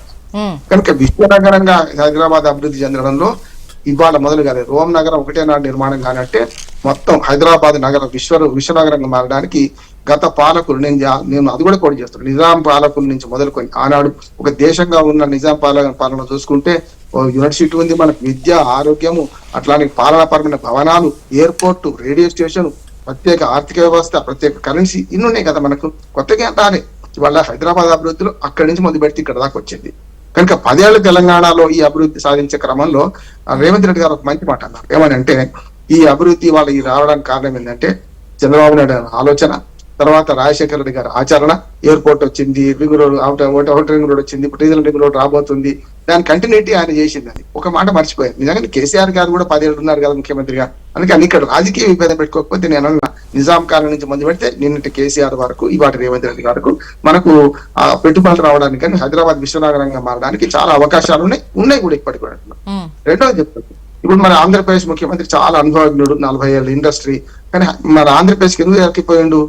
కనుక విశ్వనగరంగా హైదరాబాద్ అభివృద్ధి చెందడంలో ఇవాళ మొదలు కాలేదు. రోమ్ నగరం ఒకటే నాడు నిర్మాణం కానంటే మొత్తం హైదరాబాద్ నగరం విశ్వనగరంగా మారడానికి గత పాలకులు, నేను అది కూడా కోడి చేస్తాను, నిజాం పాలకుల నుంచి మొదలుకొని ఆనాడు ఒక దేశంగా ఉన్న నిజాం పాలన చూసుకుంటే యూనివర్సిటీ ఉంది, మనకు విద్య, ఆరోగ్యము, అట్లానే పాలనాపరమైన భవనాలు, ఎయిర్పోర్టు, రేడియో స్టేషన్, ప్రత్యేక ఆర్థిక వ్యవస్థ, ప్రత్యేక కరెన్సీ, ఇన్ని ఉన్నాయి కదా మనకు. కొత్తగా రాలే. ఇవాళ హైదరాబాద్ అభివృద్ధిలో అక్కడి నుంచి మొదలు పెడితే ఇక్కడ దాకా వచ్చింది. కనుక 10 ఏళ్ల తెలంగాణలో ఈ అభివృద్ధి సాధించే క్రమంలో రేవంత్ రెడ్డి గారు ఒక మంచి మాట అన్నారు. ఏమని అంటే, ఈ అభివృద్ధి వాళ్ళ ఈ రావడానికి కారణం ఏంటంటే చంద్రబాబు నాయుడు ఆలోచన, తర్వాత రాజశేఖర రెడ్డి గారి ఆచరణ. ఎయిర్పోర్ట్ వచ్చింది, ring road, outer ring road వచ్చింది, ఇప్పుడు రీజనల్ రింగ్ రోడ్ రాబోతుంది. దాని కంటిన్యూటీ ఆయన చేసిందని ఒక మాట మర్చిపోయారు. నిజంగా కేసీఆర్ గారు కూడా 10 ఏళ్ళు ఉన్నారు కదా ముఖ్యమంత్రిగా. అందుకని ఇక్కడ రాజకీయ విభేదం పెట్టుకోకపోతే నేను అన్న నిజాం కాలం నుంచి మొదలు పెడితే నిన్నటి కేసీఆర్ వరకు ఇవాటి రేవంత్ రెడ్డి వరకు మనకు ఆ పెట్టుబడులు రావడానికి కానీ హైదరాబాద్ విశ్వనగరంగా మారడానికి చాలా అవకాశాలు ఉన్నాయి కూడా ఇప్పటికి కూడా. రెండోది చెప్తాను, ఇప్పుడు మన ఆంధ్రప్రదేశ్ ముఖ్యమంత్రి చాలా అనుభవజ్ఞుడు, 40 ఏళ్ళ ఇండస్ట్రీ. కానీ మన ఆంధ్రప్రదేశ్కి ఎందుకు ఎక్కిపోయిండు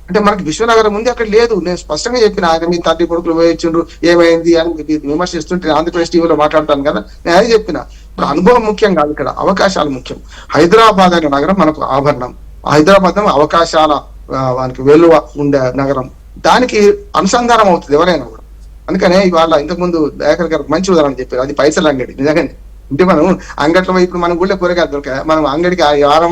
అంటే మనకి విశ్వనగరం ఉంది, అక్కడ లేదు. నేను స్పష్టంగా చెప్పిన, ఆయన మీ 30 కొడుకులు పోయిండు ఏమైంది అని విమర్శిస్తుంటే ఆంధ్రప్రదేశ్ టీవీలో మాట్లాడతాను కదా, నేను అదే చెప్పిన. ఇప్పుడు అనుభవం ముఖ్యం కాదు, ఇక్కడ అవకాశాలు ముఖ్యం. హైదరాబాద్ అనే నగరం మనకు ఆభరణం, హైదరాబాద్ అవకాశాల వానికి వెలువ ఉండే నగరం, దానికి అనుసంధానం అవుతుంది ఎవరైనా కూడా. అందుకనే ఇవాళ ఇంతకుముందు దయాకర్ గారు మంచి ఉదాహరణ చెప్పారు, అది పైసల అంగడి. నిజంగానే అంటే మనం అంగట్లో ఇప్పుడు మనం కూడా కూరగాయలు దొరకాయి, మనం అంగడికి వారం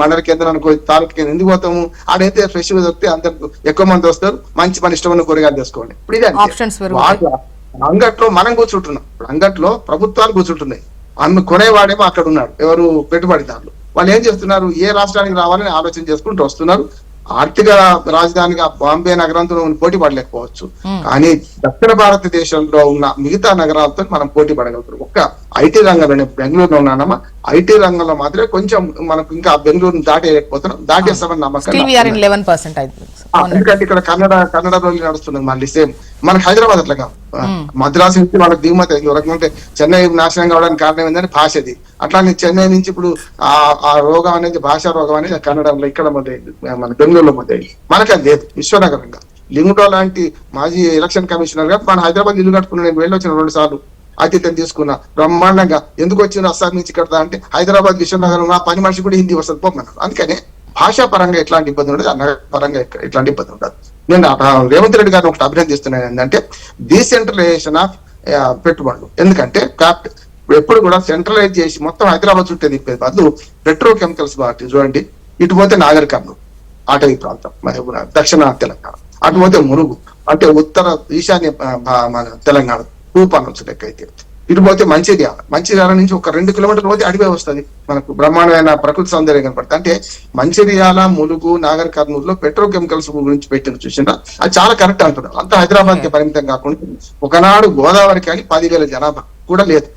మండల కేంద్రానికి తాలూకు కేంద్రం ఎందుకు పోతాము, ఆడైతే ఫ్రెష్ గా దొరికితే అంత ఎక్కువ మంది వస్తారు, మంచి మన ఇష్టమైన కూరగాయలు తీసుకోండి. ఇప్పుడు ఇదే అంగట్లో మనం కూర్చుంటున్నాం, ఇప్పుడు అంగట్లో ప్రభుత్వాలు కూర్చుంటున్నాయి, కొనేవాడేమో అక్కడ ఉన్నాడు, ఎవరు పెట్టుబడిదారులు. వాళ్ళు ఏం చేస్తున్నారు, ఏ రాష్ట్రానికి రావాలని ఆలోచన చేసుకుంటూ వస్తున్నారు. ఆర్థిక రాజధానిగా బాంబే నగరంతో పోటీ పడలేకపోవచ్చు, కానీ దక్షిణ భారతదేశంలో ఉన్న మిగతా నగరాలతో మనం పోటీ పడగలుగుతాం. ఒక్క ఐటీ రంగంలో బెంగళూరులో ఉన్నానమ్మా, ఐటీ రంగంలో మాత్రమే కొంచెం మనకు ఇంకా బెంగళూరుని దాటేయలేకపోతున్నాం, దాటేస్తామని నమ్మకం. ఎందుకంటే ఇక్కడ కన్నడ రోజులు నడుస్తున్నది మళ్ళీ సేమ్. మనకి హైదరాబాద్ అట్లాగా మద్రాసు నుంచి వాళ్ళకి దిగుమతి అంటే చెన్నై నాశనం కావడానికి కారణం ఏంటంటే భాషది. అట్లానే చెన్నై నుంచి ఇప్పుడు ఆ రోగం అనేది, భాషా రోగం అనేది కన్నడంలో ఇక్కడ మొదలైంది, మన బెంగళూరులో మొదలైంది. మనకి అది లేదు. విశ్వనగరంగా లింగుటో లాంటి మాజీ ఎలక్షన్ కమిషనర్ గా మన హైదరాబాద్ ఇల్లు కట్టుకున్న, నేను వెళ్ళొచ్చిన 2 సార్లు ఆతిథ్యం తీసుకున్నా బ్రహ్మాండంగా. ఎందుకు వచ్చిన అస్సాం నుంచి కడతా అంటే హైదరాబాద్ విశ్వనగరం ఆ పని మనిషి కూడా హిందీ వస్తుంది పోమన్నారు. అందుకనే భాషా పరంగా ఎట్లాంటి ఇబ్బంది ఉండదు, నగర పరంగా ఎట్లాంటి ఇబ్బంది ఉండదు. నేను రేవంత్ రెడ్డి గారిని ఒకటి అభినందిస్తున్నాను ఏంటంటే డీసెంట్రలైజేషన్ ఆఫ్ పెట్టుబడులు. ఎందుకంటే ఎప్పుడు కూడా సెంట్రలైజ్ చేసి మొత్తం హైదరాబాద్ చుట్టే తిప్పేది బదులు పెట్రోకెమికల్స్ బాగా చూడండి, ఇటు పోతే నాగర్ కర్నూలు అటవీ ప్రాంతం, మహబూబ్నగర్ దక్షిణ తెలంగాణ, అటు పోతే మురుగు అంటే ఉత్తర ఈశాన్య మన తెలంగాణ రూపాన్ని లెక్కైతే, ఇటు పోతే మంచిర్యాల నుంచి ఒక 2 కిలోమీటర్లు పోతే అడివే వస్తుంది, మనకు బ్రహ్మాండమైన ప్రకృతి సౌందర్యం కనపడుతుంది. అంటే మంచిర్యాల, ములుగు, నాగర్ కర్నూలులో పెట్రోకెమికల్స్ గురించి పెట్టిన చూసిందా, అది చాలా కరెక్ట్ అంటున్నారు. అంత హైదరాబాద్ కి పరిమితం కాకుండా ఒకనాడు గోదావరికి అని 10,000 జనాభా కూడా లేదు,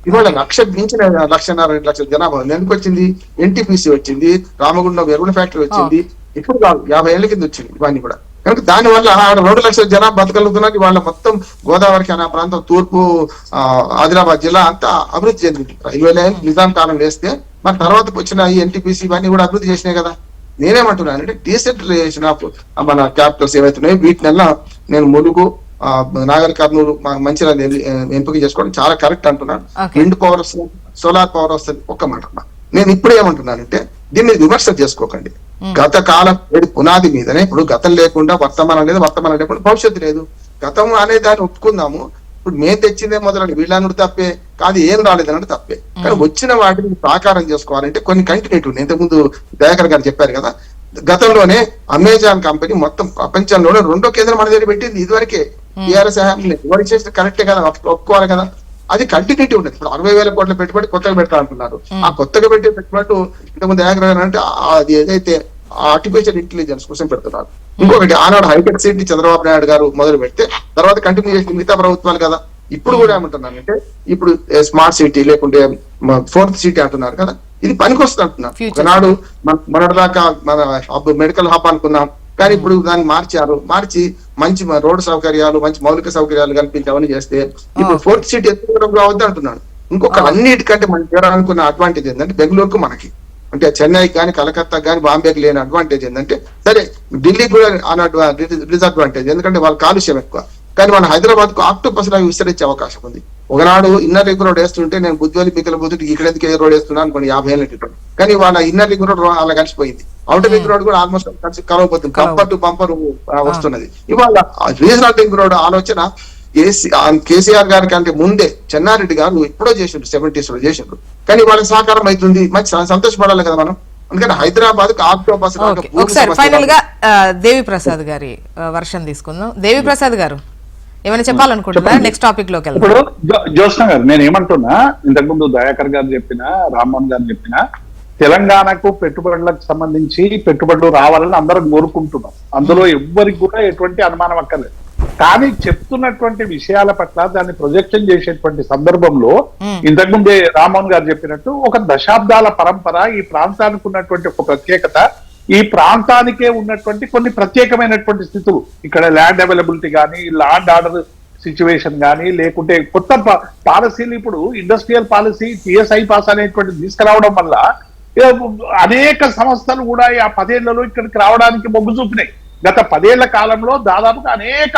ఇవాళ 1,00,000 మించిన 1,50,000 2,00,000 జనాభా ఉంది. ఎందుకు వచ్చింది, ఎన్టీపీసీ వచ్చింది, రామగుండం ఎరువుల ఫ్యాక్టరీ వచ్చింది, ఇప్పుడు కాదు 50 ఏళ్ల కింద వచ్చింది ఇవన్నీ కూడా. కనుక దాని వల్ల 2,00,000 జనాభా బతకలుగుతున్నారు. వాళ్ళ మొత్తం గోదావరికి అనే ప్రాంతం, తూర్పు ఆదిలాబాద్ జిల్లా అంతా అభివృద్ధి చెందింది. రైల్వే లైన్ నిజాం కాలం వేస్తే మన తర్వాత వచ్చిన ఈ ఎన్టీపీసీ ఇవన్నీ కూడా అభివృద్ధి చేసినాయి కదా. నేనేమంటున్నాను అంటే డీసెంట్రలైజేషన్ ఆఫ్ మన క్యాపిటల్స్ ఏవైతున్నాయో వీటినల్లా నేను ములుగు, నాగర్ కర్నూలు, మంచిర్యాల ఎంపిక చేసుకోవడం చాలా కరెక్ట్ అంటున్నాను. విండ్ పవర్ వస్తుంది, సోలార్ పవర్ వస్తుంది. ఒక్క మాట నేను ఇప్పుడు ఏమంటున్నానంటే దీన్ని విమర్శ చేసుకోకండి. గత కాలం పునాది మీదనే ఇప్పుడు గతం లేకుండా వర్తమానం లేదు, వర్తమానం లేకుండా భవిష్యత్తు లేదు. గతం అనే దాన్ని ఒప్పుకుందాము. ఇప్పుడు మేము తెచ్చిందే మొదలని వీళ్ళనుడు తప్పే కాదు, ఏం రాలేదన్నట్టు తప్పే. కానీ వచ్చిన వాటిని సాకారం చేసుకోవాలంటే కొన్ని కంటిన్యూటీ ఉన్నాయి. ఇంతకుముందు దయాకర్ గారు చెప్పారు కదా, గతంలోనే అమెజాన్ కంపెనీ మొత్తం ప్రపంచంలోనే 2వ కేంద్రం మన దగ్గర పెట్టింది. ఇదివరకే టీఆర్ఎస్ ఎవరు చేసిన కరెక్టే కదా, ఒప్పుకోవాలి కదా. అది కంటిన్యూటీ ఉండదు. ఇప్పుడు 60,000 కోట్ల పెట్టుబడి కొత్తగా పెడతా అంటున్నారు. ఆ కొత్తగా పెట్టే పెట్టుబడి ఇంతకుముందు దయాకర్ గారు అంటే అది ఏదైతే ఆర్టిఫిషియల్ ఇంటెలిజెన్స్ కోసం పెడుతున్నారు. ఇంకొకటి ఆనాడు హైటెక్ సిటీ చంద్రబాబు నాయుడు గారు మొదలు పెడితే తర్వాత కంటిన్యూ చేసిన మిగతా ప్రభుత్వాలు కదా. ఇప్పుడు కూడా ఏమంటున్నానంటే ఇప్పుడు స్మార్ట్ సిటీ లేకుంటే 4th సిటీ అంటున్నారు కదా, ఇది పనికొస్తుంది అంటున్నారు. ఒకనాడు మొన్నటిదాకా మన మెడికల్ హబ్ అనుకున్నాం, కానీ ఇప్పుడు దాన్ని మార్చి మంచి రోడ్డు సౌకర్యాలు, మంచి మౌలిక సౌకర్యాలు కల్పించి అవన్నీ చేస్తే ఇప్పుడు 4th సిటీ ఎత్తుకోవడం రావద్దు అంటున్నాడు. ఇంకొక అన్నిటికంటే మనం చేయాలనుకున్న అడ్వాంటేజ్ ఏంటంటే బెంగళూరుకు మనకి, అంటే చెన్నైకి కానీ కలకత్తా కానీ బాంబేకి లేని అడ్వాంటేజ్ ఏంటంటే, సరే ఢిల్లీకి కూడా డిసడ్వాంటేజ్ ఎందుకంటే వాళ్ళ కాలుష్యం ఎక్కువ, కానీ మన హైదరాబాద్ కు ఆక్టోపస్ లాగా విస్తరించే అవకాశం ఉంది. ఒకనాడు ఇన్నర్ రింగ్ రోడ్ వేస్తుంటే నేను బుద్ధివల్లి పిక్కల బుద్ధుడు ఇక్కడ ఎందుకు ఏ రోడ్ వేస్తున్నాను అనుకోండి 50 ఏళ్ళ క్రితం, కానీ వాళ్ళ ఇన్నర్ రింగ్ రోడ్ అలా కలిసిపోయింది. అవుటర్ రింగ్ రోడ్ కూడా ఆల్మోస్ట్ కలిసి కలవబోతుంది, బంపర్ టు బంపర్ వస్తున్నది. ఇవాళ రీజనల్ రింగ్ రోడ్ ఆలోచన కేసీఆర్ గారి కంటే ముందే చెన్నారెడ్డి గారు ఎప్పుడో చేసిండ్రు, 70s లో చేసిండ్రు, కానీ వాళ్ళకి సహకారం అవుతుంది, మంచి సంతోషపడాలి కదా మనం. అందుకని హైదరాబాద్ ఆక్టోపస్ ఒకసారి ఫైనల్ గా దేవి ప్రసాద్ గారి వర్షన్ తీసుకుందాం. దేవి ప్రసాద్ గారు ఏమైనా చెప్పాలనుకుంటున్నారా? నెక్స్ట్ టాపిక్ లోకి వెళ్దాం. ఇప్పుడు జ్యోత్స్న గారు, నేను ఏమంటున్నా, ఇంతకుముందు దయాకర్ గారు చెప్పిన, రామ్మోహన్ గారు చెప్పిన, తెలంగాణకు పెట్టుబడులకు సంబంధించి పెట్టుబడులు రావాలని అందరం కోరుకుంటున్నాం, అందులో ఎవ్వరికి కూడా ఎటువంటి అనుమానం అక్కర్లేదు. కానీ చెప్తున్నటువంటి విషయాల పట్ల దాన్ని ప్రొజెక్షన్ చేసేటువంటి సందర్భంలో ఇంతకుముందే రామ్మోహన్ గారు చెప్పినట్టు ఒక దశాబ్దాల పరంపర, ఈ ప్రాంతానికి ఉన్నటువంటి ఒక ప్రత్యేకత, ఈ ప్రాంతానికే ఉన్నటువంటి కొన్ని ప్రత్యేకమైనటువంటి స్థితులు, ఇక్కడ ల్యాండ్ అవైలబిలిటీ కానీ, ల్యాండ్ ఆర్డర్ సిచ్యువేషన్ కానీ, లేకుంటే కొత్త పాలసీలు, ఇప్పుడు ఇండస్ట్రియల్ పాలసీ TSI పాస్ అనేటువంటిది తీసుకురావడం వల్ల అనేక సంస్థలు కూడా ఆ 10 ఏళ్లలో ఇక్కడికి రావడానికి మొగ్గు చూపినాయి. గత 10 ఏళ్ల కాలంలో దాదాపుగా అనేక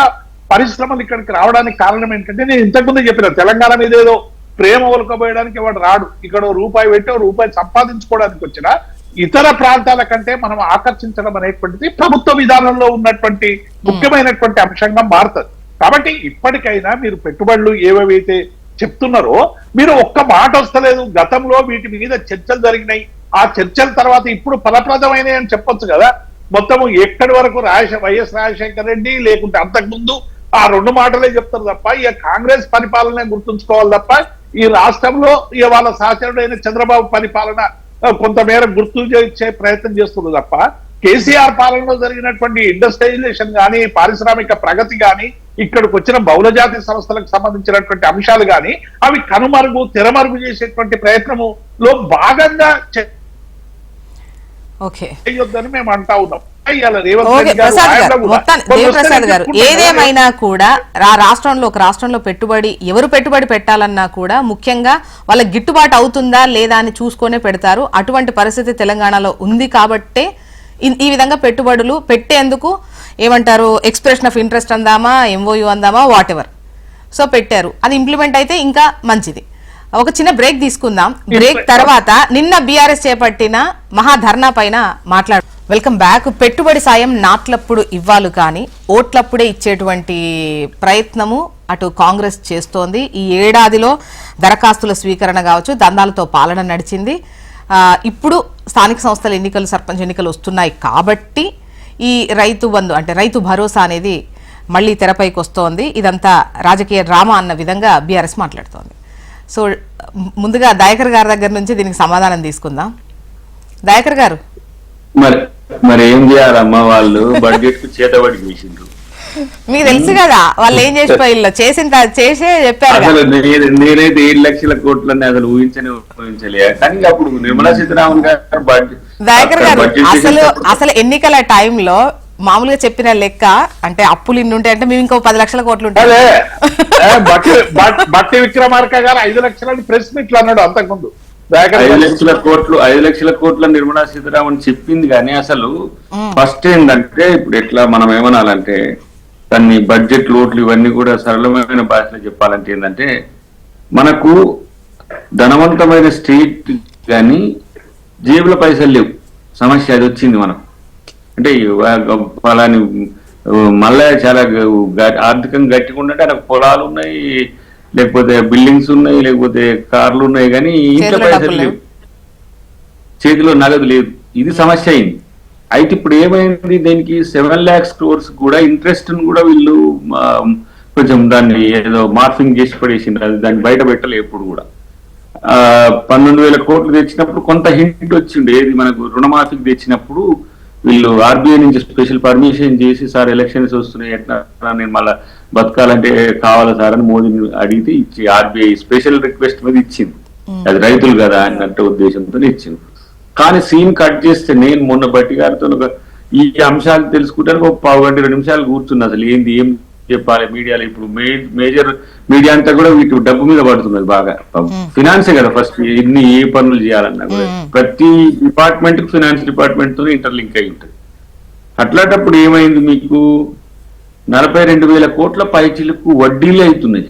పరిశ్రమలు ఇక్కడికి రావడానికి కారణం ఏంటంటే, నేను ఇంతకుముందు చెప్పిన తెలంగాణ మీద ఏదో ప్రేమ ఒలకపోయడానికి వాడు రాడు, ఇక్కడ రూపాయి పెట్టి రూపాయి సంపాదించుకోవడానికి వచ్చిన ఇతర ప్రాంతాల కంటే మనం ఆకర్షించడం అనేటువంటిది ప్రభుత్వ విధానంలో ఉన్నటువంటి ముఖ్యమైనటువంటి అంశంగా మారుతుంది. కాబట్టి ఇప్పటికైనా మీరు పెట్టుబడులు ఏవైతే చెప్తున్నారో, మీరు ఒక్క మాట వస్తలేదు, గతంలో వీటి మీద చర్చలు జరిగినాయి, ఆ చర్చల తర్వాత ఇప్పుడు ఫలప్రదమైనవి అని చెప్పొచ్చు కదా. మొత్తము ఎక్కడి వరకు వైఎస్ రాజశేఖర రెడ్డి లేకుంటే అంతకుముందు ఆ 2 మాటలే చెప్తారు తప్ప, ఇక కాంగ్రెస్ పరిపాలన గుర్తుంచుకోవాలి తప్ప, ఈ రాష్ట్రంలో ఇక వాళ్ళ సహచరుడైన చంద్రబాబు పరిపాలన కొంతమేర గుర్తు చేసే ప్రయత్నం చేస్తున్నారు తప్ప, కేసీఆర్ పాలనలో జరిగినటువంటి ఇండస్ట్రియలైజేషన్ కానీ, పారిశ్రామిక ప్రగతి కానీ, ఇక్కడికి వచ్చిన బహుళజాతి సంస్థలకు సంబంధించినటువంటి అంశాలు కానీ, అవి తెరమరుగు చేసేటువంటి ప్రయత్నములో భాగంగా చేయొద్దని మేము అంటా ఉన్నాం. దేవప్రసాద్ గారు, ఏదేమైనా కూడా ఒక రాష్ట్రంలో ఎవరు పెట్టుబడి పెట్టాలన్నా కూడా ముఖ్యంగా వాళ్ళ గిట్టుబాటు అవుతుందా లేదా అని చూసుకొనే పెడతారు. అటువంటి పరిస్థితి తెలంగాణలో ఉంది కాబట్టే ఈ విధంగా పెట్టుబడులు పెట్టేందుకు ఏమంటారు, ఎక్స్ప్రెషన్ ఆఫ్ ఇంట్రెస్ట్ అందామా, MOU అందామా, వాట్ ఎవర్, సో పెట్టారు. అది ఇంప్లిమెంట్ అయితే ఇంకా మంచిది. ఒక చిన్న బ్రేక్ తీసుకుందాం. బ్రేక్ తర్వాత నిన్న బీఆర్ఎస్ చేపట్టిన మహాధర్నా పైన మాట్లాడు. Welcome back. పెట్టుబడి సాయం నాట్లప్పుడు ఇవ్వాలి కానీ ఓట్లప్పుడే ఇచ్చేటువంటి ప్రయత్నము అటు కాంగ్రెస్ చేస్తోంది. ఈ ఏడాదిలో దరఖాస్తుల స్వీకరణ కావచ్చు, దందాలతో పాలన నడిచింది. ఇప్పుడు స్థానిక సంస్థల ఎన్నికలు, సర్పంచ్ ఎన్నికలు వస్తున్నాయి కాబట్టి ఈ రైతు బంధు అంటే రైతు భరోసా అనేది మళ్ళీ తెరపైకి వస్తోంది. ఇదంతా రాజకీయ డ్రామా అన్న విధంగా బీఆర్ఎస్ మాట్లాడుతోంది. సో ముందుగా దయాకర్ గారి దగ్గర నుంచి దీనికి సమాధానం తీసుకుందాం. దయాకర్ గారు, మరి ఏం చేయాలమ్మా, వాళ్ళు బడ్జెట్ కు చేతబడి చేసిండ్రు, మీకు తెలుసు కదా వాళ్ళు ఏం చేసిపోయిల్లో చేసే చెప్పారు. అసలు నేనైతే 7 లక్షల కోట్లని అసలు ఊహించలే. కానీ అప్పుడు నిర్మలా సీతారామన్ గారు దయాకర్ గారు అసలు ఎన్నికల టైంలో మామూలుగా చెప్పిన లెక్క అంటే అప్పులు ఇన్ని ఉంటాయి అంటే మేము ఇంకో 10 లక్షల కోట్లు ఉంటాయి. బట్టి విక్రమార్క గారు 5 లక్షలని ప్రెస్ మీట్లు అన్నాడు అంతకుముందు. 5 లక్షల కోట్ల నిర్మలా సీతారామన్ చెప్పింది. కానీ అసలు ఫస్ట్ ఏంటంటే, ఇప్పుడు ఎట్లా మనం ఏమనాలంటే, దాన్ని బడ్జెట్ లోట్లు ఇవన్నీ కూడా సరళమైన భాషలో చెప్పాలంటే ఏంటంటే, మనకు ధనవంతమైన స్టేట్ కానీ జేబుల పైసలు లేవు, సమస్య అది వచ్చింది మనకు. అంటే ఫలాని మళ్ళీ చాలా ఆర్థికంగా గట్టిగా ఉంటే అక్కడ పొలాలు ఉన్నాయి, లేకపోతే బిల్డింగ్స్ ఉన్నాయి, లేకపోతే కార్లు ఉన్నాయి, కానీ ఇంట్లో పైసలు లేవు, చేతిలో నగదు లేదు. ఇది సమస్య అయింది. అయితే ఇప్పుడు ఏమైంది, దీనికి 7 lakhs crores కూడా ఇంట్రెస్ట్ కూడా వీళ్ళు కొంచెం దాన్ని ఏదో మార్ఫింగ్ చేసి పడేసింది. అది దాన్ని బయట పెట్టలే. ఎప్పుడు కూడా 19,000 కోట్లు తెచ్చినప్పుడు కొంత హింట్ వచ్చింది. ఏది మనకు రుణమాఫీకి తెచ్చినప్పుడు వీళ్ళు ఆర్బీఐ నుంచి స్పెషల్ పర్మిషన్ చేసి సార్ ఎలక్షన్స్ వస్తున్నాయి ఎట్లా నేను మళ్ళీ బతకాలంటే కావాలా సార్ అని మోదీని అడిగితే ఇచ్చి ఆర్బీఐ స్పెషల్ రిక్వెస్ట్ మీద ఇచ్చింది. అది రైతులు కదా అన్నట్టు ఉద్దేశంతో ఇచ్చింది. కానీ సీన్ కట్ చేస్తే నేను మొన్న బట్టి గారితో ఈ అంశాలు తెలుసుకుంటానికి ఒక 10-20 నిమిషాలు కూర్చున్నా. అసలు ఏంది ఏం చెప్పాలి మీడియాలో. ఇప్పుడు మేజర్ మీడియా అంతా కూడా వీటి డబ్బు మీద పడుతున్నది బాగా. ఫినాన్సే కదా ఫస్ట్ ఎన్ని ఏ పనులు చేయాలన్నా కూడా ప్రతి డిపార్ట్మెంట్ కి ఫినాన్స్ డిపార్ట్మెంట్ తో ఇంటర్లింక్ అయి ఉంటుంది. అట్లాంటప్పుడు ఏమైంది, మీకు 42,000 కోట్ల పైచిలకు వడ్డీలే అవుతున్నాయి.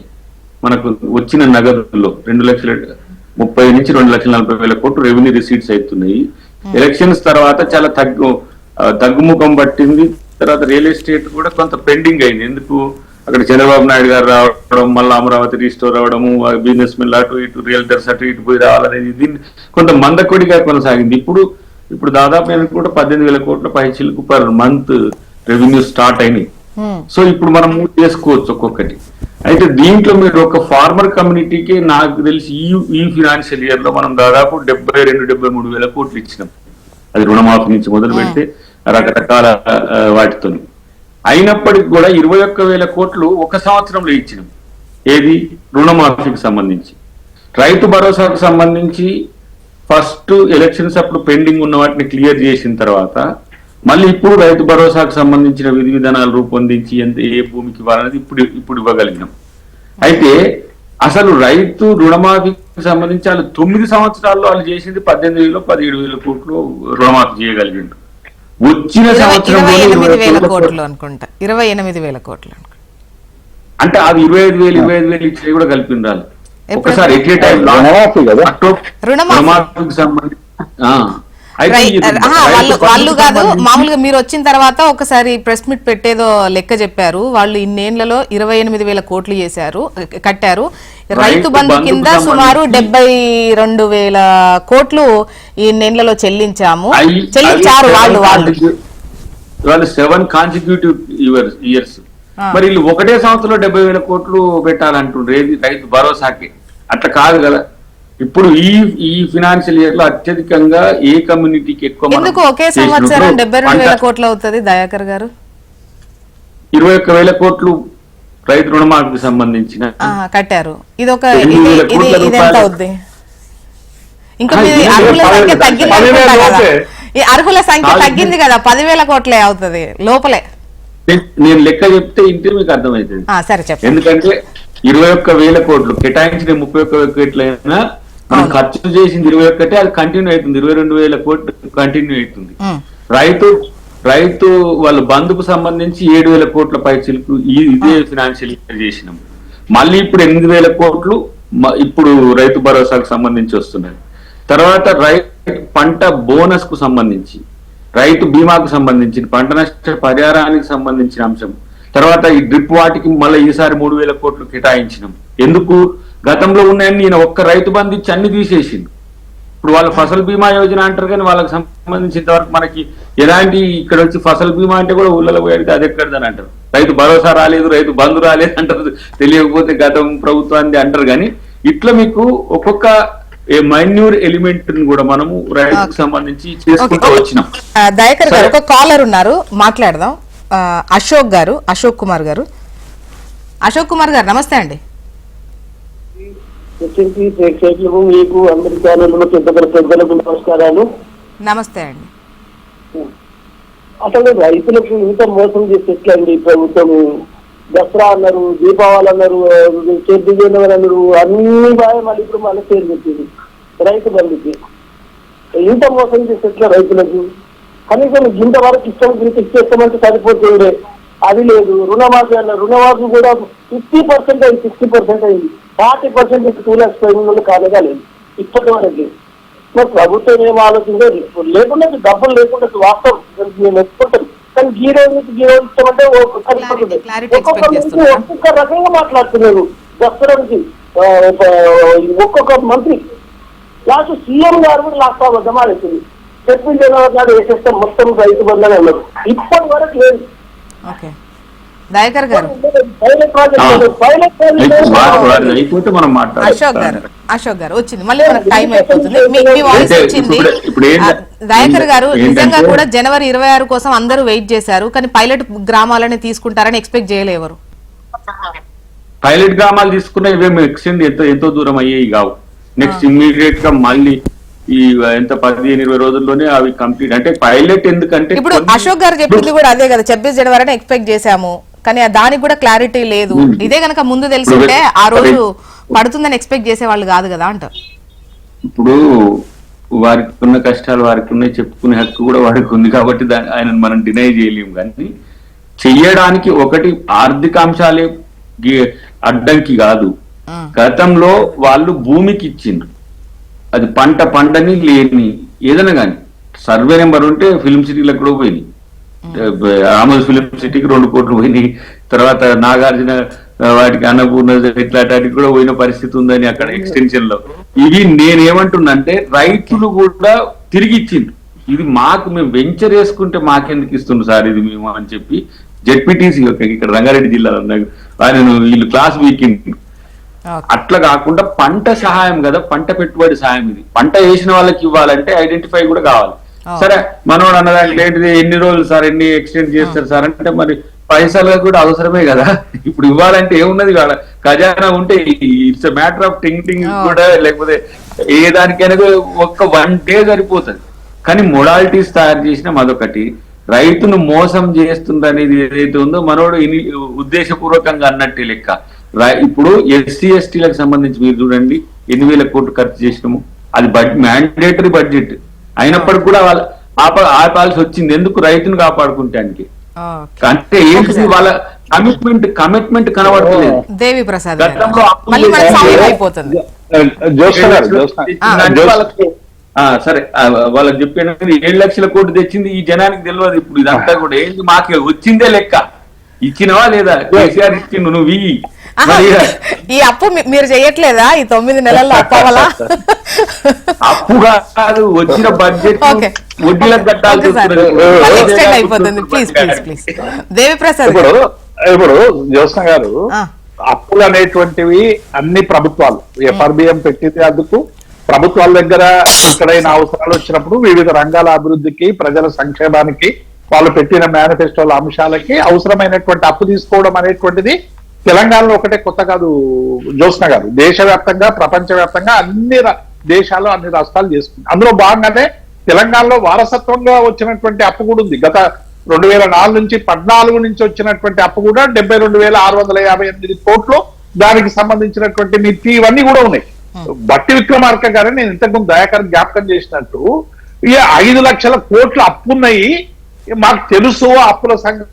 మనకు వచ్చిన నగదులో 2,30,000 నుంచి 2,40,000 కోట్లు రెవెన్యూ రిసీట్స్ అవుతున్నాయి. ఎలక్షన్స్ తర్వాత చాలా తగ్గుముఖం పట్టింది. తర్వాత రియల్ ఎస్టేట్ కూడా కొంత పెండింగ్ అయింది. ఎందుకు, అక్కడ చంద్రబాబు నాయుడు గారు రావడం, మళ్ళీ అమరావతి రీస్టోర్ అవడము, బిజినెస్ మెన్ అటు ఇటు రియల్టర్స్ అటు ఇటు పోయి రావాలనేది దీన్ని కొంత మందకొడిగా కొనసాగింది. ఇప్పుడు దాదాపు నేను కూడా 18,000 కోట్ల పైచిలకు పర్ మంత్ రెవెన్యూ స్టార్ట్ అయినాయి. సో ఇప్పుడు మనం మూవ్ చేసుకోవచ్చు ఒక్కొక్కటి. అయితే దీంట్లో మీరు ఒక ఫార్మర్ కమ్యూనిటీకి నాకు తెలిసి ఈ ఫినాన్షియల్ ఇయర్ లో మనం దాదాపు 72-73,000 కోట్లు ఇచ్చినాం. అది రుణమాఫీ నుంచి మొదలు పెడితే రకరకాల వాటితో. అయినప్పటికి కూడా 21,000 కోట్లు ఒక సంవత్సరంలో ఇచ్చినాం. ఏది, రుణమాఫీకి సంబంధించి. రైతు భరోసాకు సంబంధించి ఫస్ట్ ఎలక్షన్స్ అప్పుడు పెండింగ్ ఉన్న వాటిని క్లియర్ చేసిన తర్వాత మళ్ళీ ఇప్పుడు రైతు భరోసాకు సంబంధించిన విధి విధానాలు రూపొందించి ఏ భూమికి ఇవ్వాలనేది ఇప్పుడు ఇవ్వగలిగినాం. అయితే అసలు రైతు రుణమాఫీకి సంబంధించి వాళ్ళు 9 సంవత్సరాల్లో వాళ్ళు చేసింది 18,000-17,000 కోట్లు రుణమాఫీ చేయగలిగిండు. వచ్చిన సంవత్సరం 28,000 కోట్లు అనుకుంటా, 28,000 కోట్లు అంటే అది 25,000 ఇచ్చి కూడా కలిపిండాలి ఒకసారి. రుణమాఫీకి సంబంధించి వాళ్ళు కాదు, మామూలుగా మీరు వచ్చిన తర్వాత ఒకసారి ప్రెస్ మీట్ పెట్టేదో లెక్క చెప్పారు. వాళ్ళు ఇన్నేళ్లలో 28,000 కోట్లు కట్టారు. రైతు బంధు కింద సుమారు 72,000 కోట్లు ఈ నెలలో చెల్లించారు వాళ్ళు 7 కాన్సిక్యూటివ్ ఇయర్స్. మరి వీళ్ళు ఒకటే సంవత్సరంలో 70,000 కోట్లు పెట్టాలంటుండ్రు ఏది రైతు భరోసాకి. అట్లా కాదు కదా. ఇప్పుడు ఈ ఫినాన్షియల్ ఇయర్ లో అత్యధికంగా ఏ కమ్యూనిటీకి ఎక్కువ ఎందుకు ఒకే సంవత్సరం 72,000 కోట్లు అవుతుంది దయాకర్ గారు? 21,000 కోట్లు రైతు రుణమాఫీకి సంబంధించిన కట్టారు. ఇది ఎంత అవుద్ది? ఇంకా అర్హుల సంఖ్య తగ్గింది, అర్హుల సంఖ్య తగ్గింది కదా, 10,000 కోట్లే అవుతుంది లోపలే. నేను లెక్క చెప్తే ఇంటి మీకు అర్థమవుతుంది. సరే చెప్పండి. ఎందుకంటే 21,000 కోట్లు కేటాయించిన 31,000 కోట్లు అయినా మనం ఖర్చు చేసింది 21, అది కంటిన్యూ అవుతుంది. 22,000 కోట్లు కంటిన్యూ అవుతుంది. రైతు వాళ్ళ బంధుకు సంబంధించి 7,000 కోట్ల పైచిలకు ఇదే ఫినాన్షియల్ ఇయర్ చేసినాం. మళ్ళీ ఇప్పుడు 8,000 కోట్లు ఇప్పుడు రైతు భరోసాకు సంబంధించి వస్తున్నాయి. తర్వాత రైతు పంట బోనస్ కు సంబంధించి, రైతు బీమాకు సంబంధించి, పంట నష్ట పరిహారానికి సంబంధించిన అంశం. తర్వాత ఈ డ్రిప్ వాటికి మళ్ళీ ఈసారి 3,000 కోట్లు కేటాయించినాం. ఎందుకు, గతంలో ఉన్నాయని నేను ఒక్క రైతు బంధు ఇచ్చి అన్ని తీసేసింది. ఇప్పుడు వాళ్ళ ఫసల్ బీమా యోజన అంటారు కానీ వాళ్ళకి సంబంధించినంత వరకు మనకి ఎలాంటి, ఇక్కడ వచ్చి ఫసల్ బీమా అంటే కూడా ఊళ్ళలో పోయి అది ఎక్కడదని అంటారు. రైతు భరోసా రాలేదు, రైతు బంధు రాలేదు అంటారు. తెలియకపోతే గతం ప్రభుత్వాన్ని అంటారు. కానీ ఇట్లా మీకు ఒక్కొక్క మైన్యూర్ ఎలిమెంట్ కూడా మనము రైతుకు సంబంధించి చేసుకుంటూ వచ్చినాం. దయాకర్ గారు ఒక కాలర్ ఉన్నారు, మాట్లాడదాం. అశోక్ కుమార్ గారు నమస్తే అండి. ప్రేక్షకులకు మీకు అందరి ఛానల్లో పెద్దలకు నమస్కారాలు. నమస్తే అండి. అసలు రైతులకు ఇంత మోసం చేసేట్లండి ప్రభుత్వం. దసరా అన్నారు, దీపావళి అన్నారు, చేతి అన్నారు, అన్ని బాగా మళ్ళీ ఇప్పుడు మళ్ళీ పేరు పెట్టింది రైతు బంధుకి. ఇంత మోసం చేసేట్ల రైతులకు కనీసం ఇంతవరకు ఇష్టం గురించి ఇచ్చేస్తామంటే సరిపోతుండే, అది లేదు. రుణమాఫీ అన్నారు, రుణమాఫీ కూడా 50% అయింది, 60% అయింది, 40% 2 lakhs పైన కాలేదా లేదు ఇప్పటి వరకు. మరి ప్రభుత్వం ఏం ఆలోచించే లేకుండా డబ్బులు లేకుండా వాస్తవం మేము ఒప్పుకుంటాం. కానీ గీరోజు ఇస్తామంటే ఒక్కొక్క రకంగా మాట్లాడుతున్నారు. దసరానికి ఒక్కొక్క మంత్రి లాస్ట్ సీఎం గారు కూడా లాస్ట్ అబద్ధమాడుతుంది. చెప్పింది నాడు వేసేస్తాం మొత్తం రైతు బంధువులు అన్నారు, ఇప్పటి వరకు లేదు. దయాకర్ గారు, అశోక్ గారు వచ్చింది, మళ్ళీ మనకు టైం అయిపోతుంది. మీ వాయిస్ వచ్చింది. దయాకర్ గారు, నిజంగా కూడా జనవరి 26 కోసం అందరూ వెయిట్ చేశారు, కానీ పైలట్ గ్రామాలని తీసుకుంటారని ఎక్స్పెక్ట్ చేయలేవరు. పైలట్ గ్రామాలు తీసుకున్న ఇవేమో ఎక్స్టెండ్ ఎంతో దూరం అయ్యేవి కావు. నెక్స్ట్ ఇమ్మీడియట్ గా మళ్ళీ ఈ ఎంత 15-20 రోజుల్లోనే అవి కంప్లీట్. అంటే పైలట్ ఎందుకంటే ఇప్పుడు అశోక్ గారు చెప్పింది కూడా అదే కదా, 26 జనవరి ఎక్స్పెక్ట్ చేశాము, కానీ దానికి కూడా క్లారిటీ లేదు. ఇదే కనుక ముందు తెలిసింటే ఆ రోజు పడుతుందని ఎక్స్పెక్ట్ చేసేవాళ్ళు కాదు కదా అంటారు. ఇప్పుడు వారికి ఉన్న కష్టాలు వారికి ఉన్నాయి, చెప్పుకునే హక్కు కూడా వారికి ఉంది కాబట్టి ఆయన మనం డినై చేయలేము. కానీ చెయ్యడానికి ఒకటి ఆర్థిక అంశాలే అడ్డంకి కాదు. గతంలో వాళ్ళు భూమికి ఇచ్చిండ్రు, అది పంటని లేని ఏదైనా కానీ సర్వే నెంబర్ ఉంటే ఫిల్మ్ సిటీలకు కూడా పోయినాయి. రామోజీ ఫిలిం సిటీకి 2 కోట్లు పోయినాయి. తర్వాత నాగార్జున వాటికి అన్నపూర్ణ ఇట్లాంటికి కూడా పోయిన పరిస్థితి ఉందని అక్కడ ఎక్స్టెన్షన్ లో. ఇవి నేనేమంటున్నంటే రైతులు కూడా తిరిగి ఇచ్చిండ్రు. ఇది మేము వెంచర్ వేసుకుంటే మాకెందుకు ఇస్తుండ్రు సార్ ఇది మేము అని చెప్పి జెడ్పీటీసీ ఇక్కడ రంగారెడ్డి జిల్లాలో ఆయన వీళ్ళు క్లాస్ వీకిండ్రు. అట్లా కాకుండా పంట సహాయం కదా, పంట పెట్టుబడి సహాయం. ఇది పంట వేసిన వాళ్ళకి ఇవ్వాలంటే ఐడెంటిఫై కూడా కావాలి. సరే మనోడు అన్నదానికి ఏంటిది ఎన్ని రోజులు సార్, ఎన్ని ఎక్స్టెండ్ చేస్తారు సార్ అంటే మరి పైసలు కూడా అవసరమే కదా. ఇప్పుడు ఇవ్వాలంటే ఏమున్నది కాడ ఖజానా ఉంటే ఇట్స్ మ్యాటర్ ఆఫ్ టింగ్ కూడా, లేకపోతే ఏ దానికైనా ఒక్క 1 డే సరిపోతుంది. కానీ మొడాలిటీస్ తయారు చేసిన అదొకటి, రైతును మోసం చేస్తుందనేది ఏదైతే ఉందో మనోడు ఉద్దేశపూర్వకంగా అన్నట్టే లెక్క. ఇప్పుడు ఎస్సీ ఎస్టీలకు సంబంధించి మీరు చూడండి 8,000 కోట్లు ఖర్చు చేసినాము. అది మ్యాండేటరీ బడ్జెట్ అయినప్పటికీ కూడా వాళ్ళు ఆపాల్సి వచ్చింది. ఎందుకు? రైతును కాపాడుకుంటానికి. అంటే ఏంటి వాళ్ళ కమిట్మెంట్ కనబడలేదు. దేవి ప్రసాద్ గతంలో సరే వాళ్ళకి చెప్పాను 7 లక్షల కోట్లు తెచ్చింది ఈ జనానికి తెలియదు. ఇప్పుడు ఇదంతా కూడా ఏంటి మాకు వచ్చిందే లెక్క. ఇచ్చినవా లేదా? కేసీఆర్ ఇచ్చిండు, నువ్వు ఈ అప్పు మీరు చెయ్యట్లేదా ఈ 9 నెలల్లో అప్పవలా? అప్పుగా కాదు, వచ్చిన బడ్జెట్ వడ్డీలకు కట్టాల్సి అయిపోతుంది. ప్లీజ్ ప్లీజ్ ప్లీజ్ దేవి ప్రసాద్. ఇప్పుడు జ్యోత్స్న గారు, అప్పులు అనేటువంటివి అన్ని ప్రభుత్వాలు ఎఫ్ఆర్బిఎం పెట్టింది. అందుకు ప్రభుత్వాల దగ్గర ఎక్కడైనా అవసరాలు వచ్చినప్పుడు వివిధ రంగాల అభివృద్ధికి, ప్రజల సంక్షేమానికి వాళ్ళు పెట్టిన మేనిఫెస్టోల అంశాలకి అవసరమైనటువంటి అప్పు తీసుకోవడం అనేటువంటిది తెలంగాణలో ఒకటే కొత్త కాదు జ్యోత్స్న గారు. దేశవ్యాప్తంగా, ప్రపంచవ్యాప్తంగా అన్ని దేశాలు, అన్ని రాష్ట్రాలు చేసుకుంది. అందులో భాగంగానే తెలంగాణలో వారసత్వంగా వచ్చినటువంటి అప్పు కూడా ఉంది. గత 2004 నుంచి 14 నుంచి వచ్చినటువంటి అప్పు కూడా 72,658 కోట్లు. దానికి సంబంధించినటువంటి మితి ఇవన్నీ కూడా ఉన్నాయి. బట్టి విక్రమార్క గారు నేను ఇంతకుముందు దయాకర్ జ్ఞాపకం చేసినట్టు 5 లక్షల కోట్ల అప్పున్నాయి, మాకు తెలుసు అప్పుల సంఘం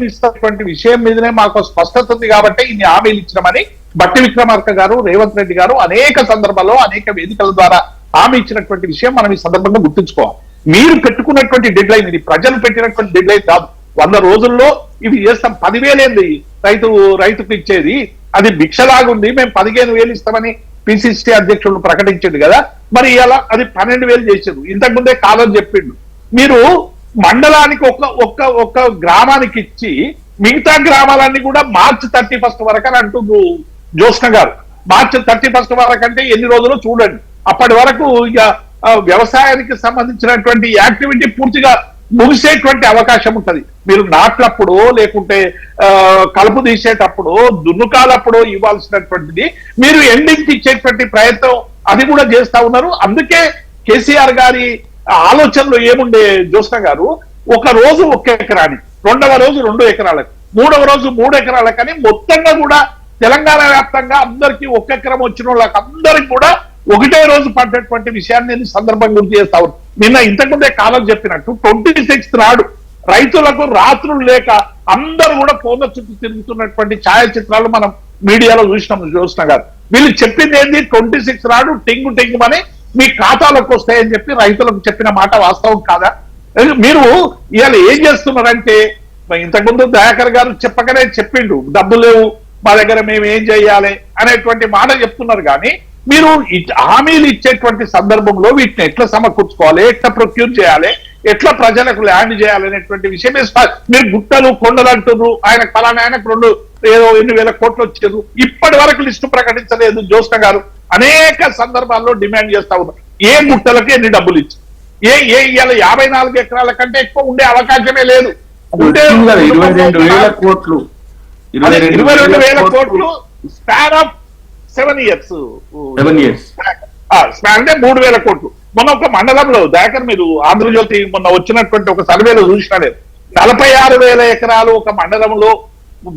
ఇస్తున్నటువంటి విషయం మీదనే మాకు స్పష్టత ఉంది కాబట్టి ఇన్ని హామీలు ఇచ్చినామని బట్టి విక్రమార్క గారు, రేవంత్ రెడ్డి గారు అనేక సందర్భాల్లో అనేక వేదికల ద్వారా హామీ ఇచ్చినటువంటి విషయం మనం ఈ సందర్భంగా గుర్తుంచుకోవాలి. మీరు పెట్టుకున్నటువంటి డెడ్ లైన్ ఇది, ప్రజలు పెట్టినటువంటి డెడ్ లైన్ కాదు. 100 రోజుల్లో ఇవి చేస్తాం. 10,000 ఏంది రైతుకు ఇచ్చేది? అది భిక్షలాగుంది. మేము 15,000 ఇస్తామని పిసిసి అధ్యక్షుడు ప్రకటించాడు కదా, మరి ఇలా అది 12,000 చేసారు. ఇంతకుముందే కాదని చెప్పిండు. మీరు మండలానికి ఒక్క గ్రామానికి ఇచ్చి మిగతా గ్రామాలన్నీ కూడా మార్చి 31 వరకు అని అంటుండ్రు జ్యోత్స్న గారు. మార్చి 31 వరకు అంటే ఎన్ని రోజులు చూడండి. అప్పటి వరకు ఇక వ్యవసాయానికి సంబంధించినటువంటి యాక్టివిటీ పూర్తిగా ముగిసేటువంటి అవకాశం ఉంటది. మీరు నాట్లప్పుడు, లేకుంటే కలుపు తీసేటప్పుడు, దున్నుకాలప్పుడు ఇవ్వాల్సినటువంటిది మీరు ఎండింగ్కి ఇచ్చేటువంటి ప్రయత్నం అది కూడా చేస్తా ఉన్నారు. అందుకే కేసీఆర్ గారి ఆలోచనలో ఏముండే జ్యోత్స్న గారు, ఒక రోజు 1 ఎకరాని, 2వ రోజు 2 ఎకరాలకు, 3వ రోజు 3 ఎకరాలకని మొత్తంగా కూడా తెలంగాణ వ్యాప్తంగా అందరికీ 1 ఎకరం వచ్చిన వాళ్ళకి అందరికి కూడా ఒకటే రోజు పడ్డటువంటి విషయాన్ని నేను సందర్భంగా గుర్తు చేస్తా ఉన్నాను. నిన్న ఇంతకుముందే కాలం చెప్పినట్టు 26 నాడు రైతులకు రాత్రులు లేక అందరూ కూడా ఫోన్ల చుట్టూ తిరుగుతున్నటువంటి ఛాయాచిత్రాలు మనం మీడియాలో చూసినాం జ్యోత్స్న గారు. వీళ్ళు చెప్పింది ఏంది? 26 నాడు టెంగుమని మీ ఖాతాలోకి వస్తాయని చెప్పి రైతులకు చెప్పిన మాట వాస్తవం కాదా? మీరు ఇవాళ ఏం చేస్తున్నారంటే, ఇంతకుముందు దయాకర్ గారు చెప్పకనే చెప్పిండు డబ్బు లేవు మా దగ్గర, మేము ఏం చేయాలి అనేటువంటి మాట చెప్తున్నారు. కానీ మీరు హామీలు ఇచ్చేటువంటి సందర్భంలో వీటిని ఎట్లా సమకూర్చుకోవాలి, ఎట్లా ప్రొక్యూర్ చేయాలి, ఎట్లా ప్రజలకు ల్యాండ్ చేయాలి అనేటువంటి విషయమే. మీరు గుట్టలు కొండలు అంటున్నారు, ఆయనకు 2 ఏదో ఎన్ని వేల కోట్లు వచ్చారు, ఇప్పటి వరకు లిస్టు ప్రకటించలేదు. జ్యోత్స్న గారు అనేక సందర్భాల్లో డిమాండ్ చేస్తా ఉన్నారు ఏ గుట్టలకి ఎన్ని డబ్బులు ఇచ్చి ఇవాళ 54 ఎకరాల కంటే ఎక్కువ ఉండే అవకాశమే లేదు. 22,000 కోట్లు 22,000 కోట్లు స్పాన్ ఆఫ్ 7 years అంటే 3,000 కోట్లు. మొన్న ఒక మండలంలో దయాకర్ మీరు ఆంధ్రజ్యోతి మొన్న వచ్చినటువంటి ఒక సర్వేలో చూసినా లేదు, 46,000 ఎకరాలు ఒక మండలంలో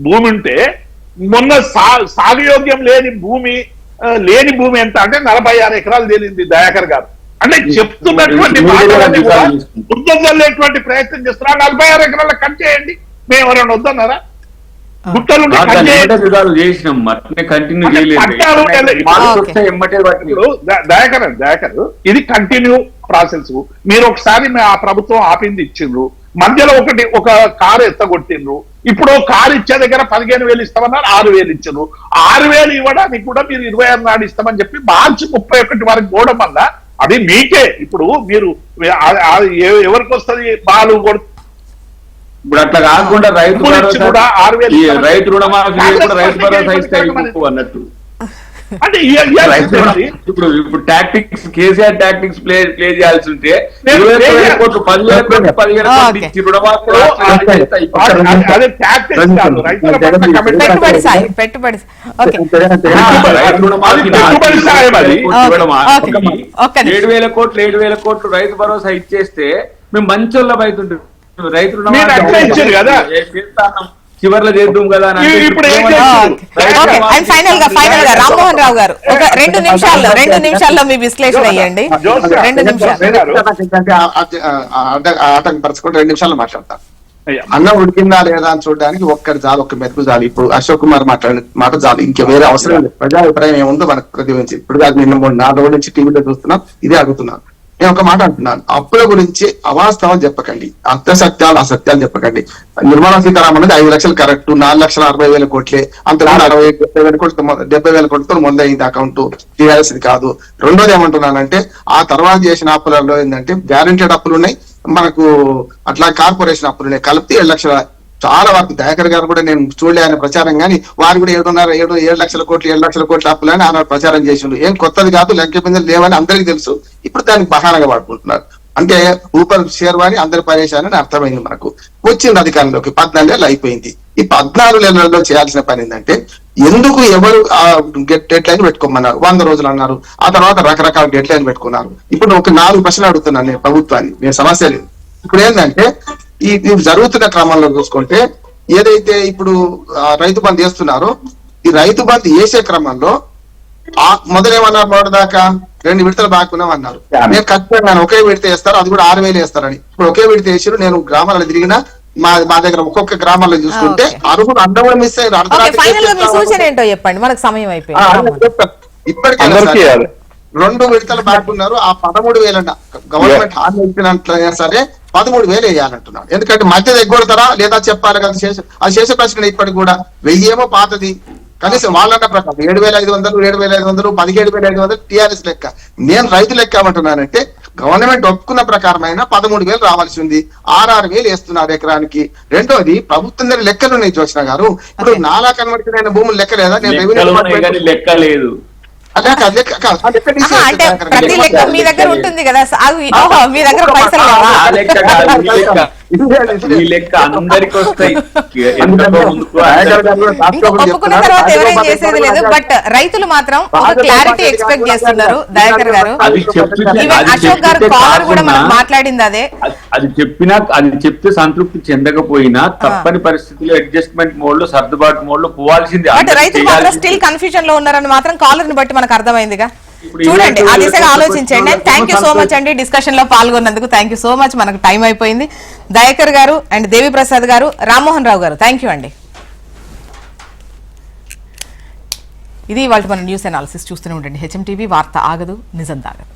భూమి ఉంటే మొన్న సాగుయోగ్యం లేని భూమి ఎంత అంటే 46 ఎకరాలు తేలింది దయాకర్ గారు. అంటే చెప్తున్నటువంటి మాటలన్నీ కూడా గుర్తొల్లేటువంటి ప్రయత్నం చేస్తున్నారు. 46 ఎకరాల కట్ చేయండి, మేము ఎవరైనా వద్దన్నారా? గుట్టలు దయాకర్ ఇది కంటిన్యూ ప్రాసెస్. మీరు ఒకసారి ఆ ప్రభుత్వం ఆపింది ఇచ్చిండ్రు, మధ్యలో ఒక కారు ఎత్తగొట్టిండ్రు, ఇప్పుడు కారు ఇచ్చే దగ్గర 15,000 ఇస్తామన్నారు, 6,000 ఇచ్చిండ్రు. 6,000 ఇవ్వడానికి కూడా మీరు 26 నాడు ఇస్తామని చెప్పి మార్చి 31 వరకు పోవడం వల్ల అది మీకే. ఇప్పుడు మీరు ఎవరికి వస్తుంది పాలు ఇప్పుడు అట్లా కాకుండా రైతు రుణమాఫీ రైతు భరోసా ఇస్తే అన్నట్టు. ఇప్పుడు టాక్టిక్స్ కేసీఆర్ టాక్టిక్స్ ప్లే చేయాల్సి ఉంటే 20,000 కోట్లు 10,000 కోట్లు ఇచ్చి పెట్టుబడి 7,000 కోట్లు రైతు భరోసా ఇచ్చేస్తే మేము మంచోళ్ళం అవుతుంటాం. రైతు చివర్లో చేద్దాం కదా. ఫైనల్ గా రామ్మోహన్ రావు గారు ఒక 2 నిమిషాల్లో మీ విశ్లేషణ అయ్యండి. 2 నిమిషాలు ఆటంకపరచుకుంటే 2 నిమిషాల్లో మాట్లాడతాను. అన్నం ఉడికిందా లేదా అని చూడడానికి ఒక్కటి చాలు, ఒక్క మెతుకు చాలు. ఇప్పుడు అశోక్ కుమార్ మాట్లాడిన మాట చాలు, ఇంకా వేరే అవసరం లేదు. ప్రజాభిప్రాయం ఏముందో మనకు ప్రతిబింబించి ఇప్పుడు కాదు, నిన్న 4 రోజుల నుంచి టీవీలో చూస్తున్నాం, ఇదే అడుగుతున్నాను. నేను ఒక మాట అంటున్నాను, అప్పుల గురించి అవాస్తవం చెప్పకండి, అసత్యాలు చెప్పకండి. నిర్మలా సీతారామన్ అనేది 5 లక్షలు కరెక్ట్, 4,60,000 కోట్లే, అంతకుముందు 70,000 కోట్లు 70,000 కోట్లతో మొదలైంది అకౌంట్, తీయాల్సింది కాదు. రెండోది ఏమంటున్నానంటే ఆ తర్వాత చేసిన అప్పులలో ఏంటంటే గ్యారెంటెడ్ అప్పులు ఉన్నాయి, మనకు అట్లా కార్పొరేషన్ అప్పులు ఉన్నాయి, కలిపి 7 లక్షల. చాలా వరకు దయాకర్ గారు కూడా నేను చూడలే ఆయన ప్రచారం, కానీ వారు కూడా 7 లక్షల కోట్ల అప్పులని ఆయన ప్రచారం చేసిండు. ఏం కొత్తది కాదు, లెక్క బిందెలు లేవని అందరికీ తెలుసు. ఇప్పుడు దానికి బహానగా వాడుకుంటున్నారు. అంటే ఊపర్ షేర్వాణి అందరి పరేషాని అర్థమైంది. మనకు వచ్చింది అధికారంలోకి 14 ఏళ్ళు అయిపోయింది. ఈ 14 ఏళ్లలో చేయాల్సిన పని ఏంటంటే ఎందుకు ఎవరు డెడ్ లైన్ పెట్టుకోమన్నారు, 100 రోజులు అన్నారు, ఆ తర్వాత రకరకాల డెడ్ లైన్ పెట్టుకున్నారు. ఇప్పుడు ఒక 4 ప్రశ్నలు అడుగుతున్నాను నేను ప్రభుత్వాన్ని, నేను సమస్య లేదు. ఇప్పుడు ఏంటంటే ఈ జరుగుతున్న క్రమంలో చూసుకుంటే ఏదైతే ఇప్పుడు రైతు బంధు వేస్తున్నారో, ఈ రైతు బంధు వేసే క్రమంలో మొదలేమన్నారు, మొదటిదాకా 2 విడతలు బాగున్నాం అన్నారు. నేను ఖచ్చితంగా ఒకే విడత వేస్తారు, అది కూడా 6,000 వేస్తారని. ఇప్పుడు ఒకే విడత వేసారు. నేను గ్రామాలలో తిరిగినా మా దగ్గర ఒక్కొక్క గ్రామాల్లో చూసుకుంటే అరుగులు అందరూ మిస్ అయ్యారు. ఇప్పటికైనా 2 విడతలు బాగున్నారు. ఆ 13,000 గవర్నమెంట్ హామీ ఇచ్చినట్లయినా సరే 13,000 వేయాలంటున్నాడు. ఎందుకంటే మధ్య ఎగ్గొడతారా లేదా చెప్పాలి కదా. అది చేసే ప్రశ్న ఇప్పటికి కూడా 1000 ఏమో పాతది, కనీసం వాళ్ళన్న ప్రకారం 7,500, 7,500, 17,500 టీఆర్ఎస్ లెక్క. నేను రైతు లెక్క ఏమంటున్నానంటే గవర్నమెంట్ ఒప్పుకున్న ప్రకారమైన 13,000 రావాల్సి ఉంది, 6,000 వేస్తున్నారు ఎకరానికి. రెండోది ప్రభుత్వం దగ్గర లెక్కలు ఉన్నాయి జ్యోత్స్న గారు. ఇప్పుడు నాలా కన్వర్టెడ్ అయిన భూములు లెక్క లేదా? నేను రెవెన్యూ లెక్క లేదు. అంటే ప్రతి లెక్క మీ దగ్గర ఉంటుంది కదా, మీ దగ్గర పైసలు ఒప్పుకున్న తర్వాత ఎవరేం చేసేది లేదు. బట్ రైతులు మాత్రం ఒక క్లారిటీ ఎక్స్పెక్ట్ చేస్తున్నారు దయాకర్ గారు. అశోక్ గారు కాలర్ కూడా మనం మాట్లాడింది అదే. అది చెప్తే సంతృప్తి చెందకపోయినా తప్పని పరిస్థితుల్లో అడ్జస్ట్మెంట్ మోడ్ లో, సర్దుబాటు మోడ్ లో పోవాల్సింది. బట్ రైతులు మాత్రం స్టిల్ కన్ఫ్యూజన్ లో ఉన్నారని మాత్రం కాలర్ ని బట్టి మనకు అర్థమైందిగా. చూడండి, ఆ దిశగా ఆలోచించండి. థ్యాంక్ యూ సో మచ్ అండి డిస్కషన్ లో పాల్గొన్నందుకు. Thank you so much. మనకు టైం అయిపోయింది. దయాకర్ గారు అండ్ దేవి ప్రసాద్ గారు, రామ్మోహన్ రావు గారు, థ్యాంక్ యూ అండి. ఇది ఇవాళ మన న్యూస్ అనాలిసిస్. చూస్తూనే ఉండండి హెచ్ఎం టీవీ. వార్త ఆగదు, నిజం దాగదు.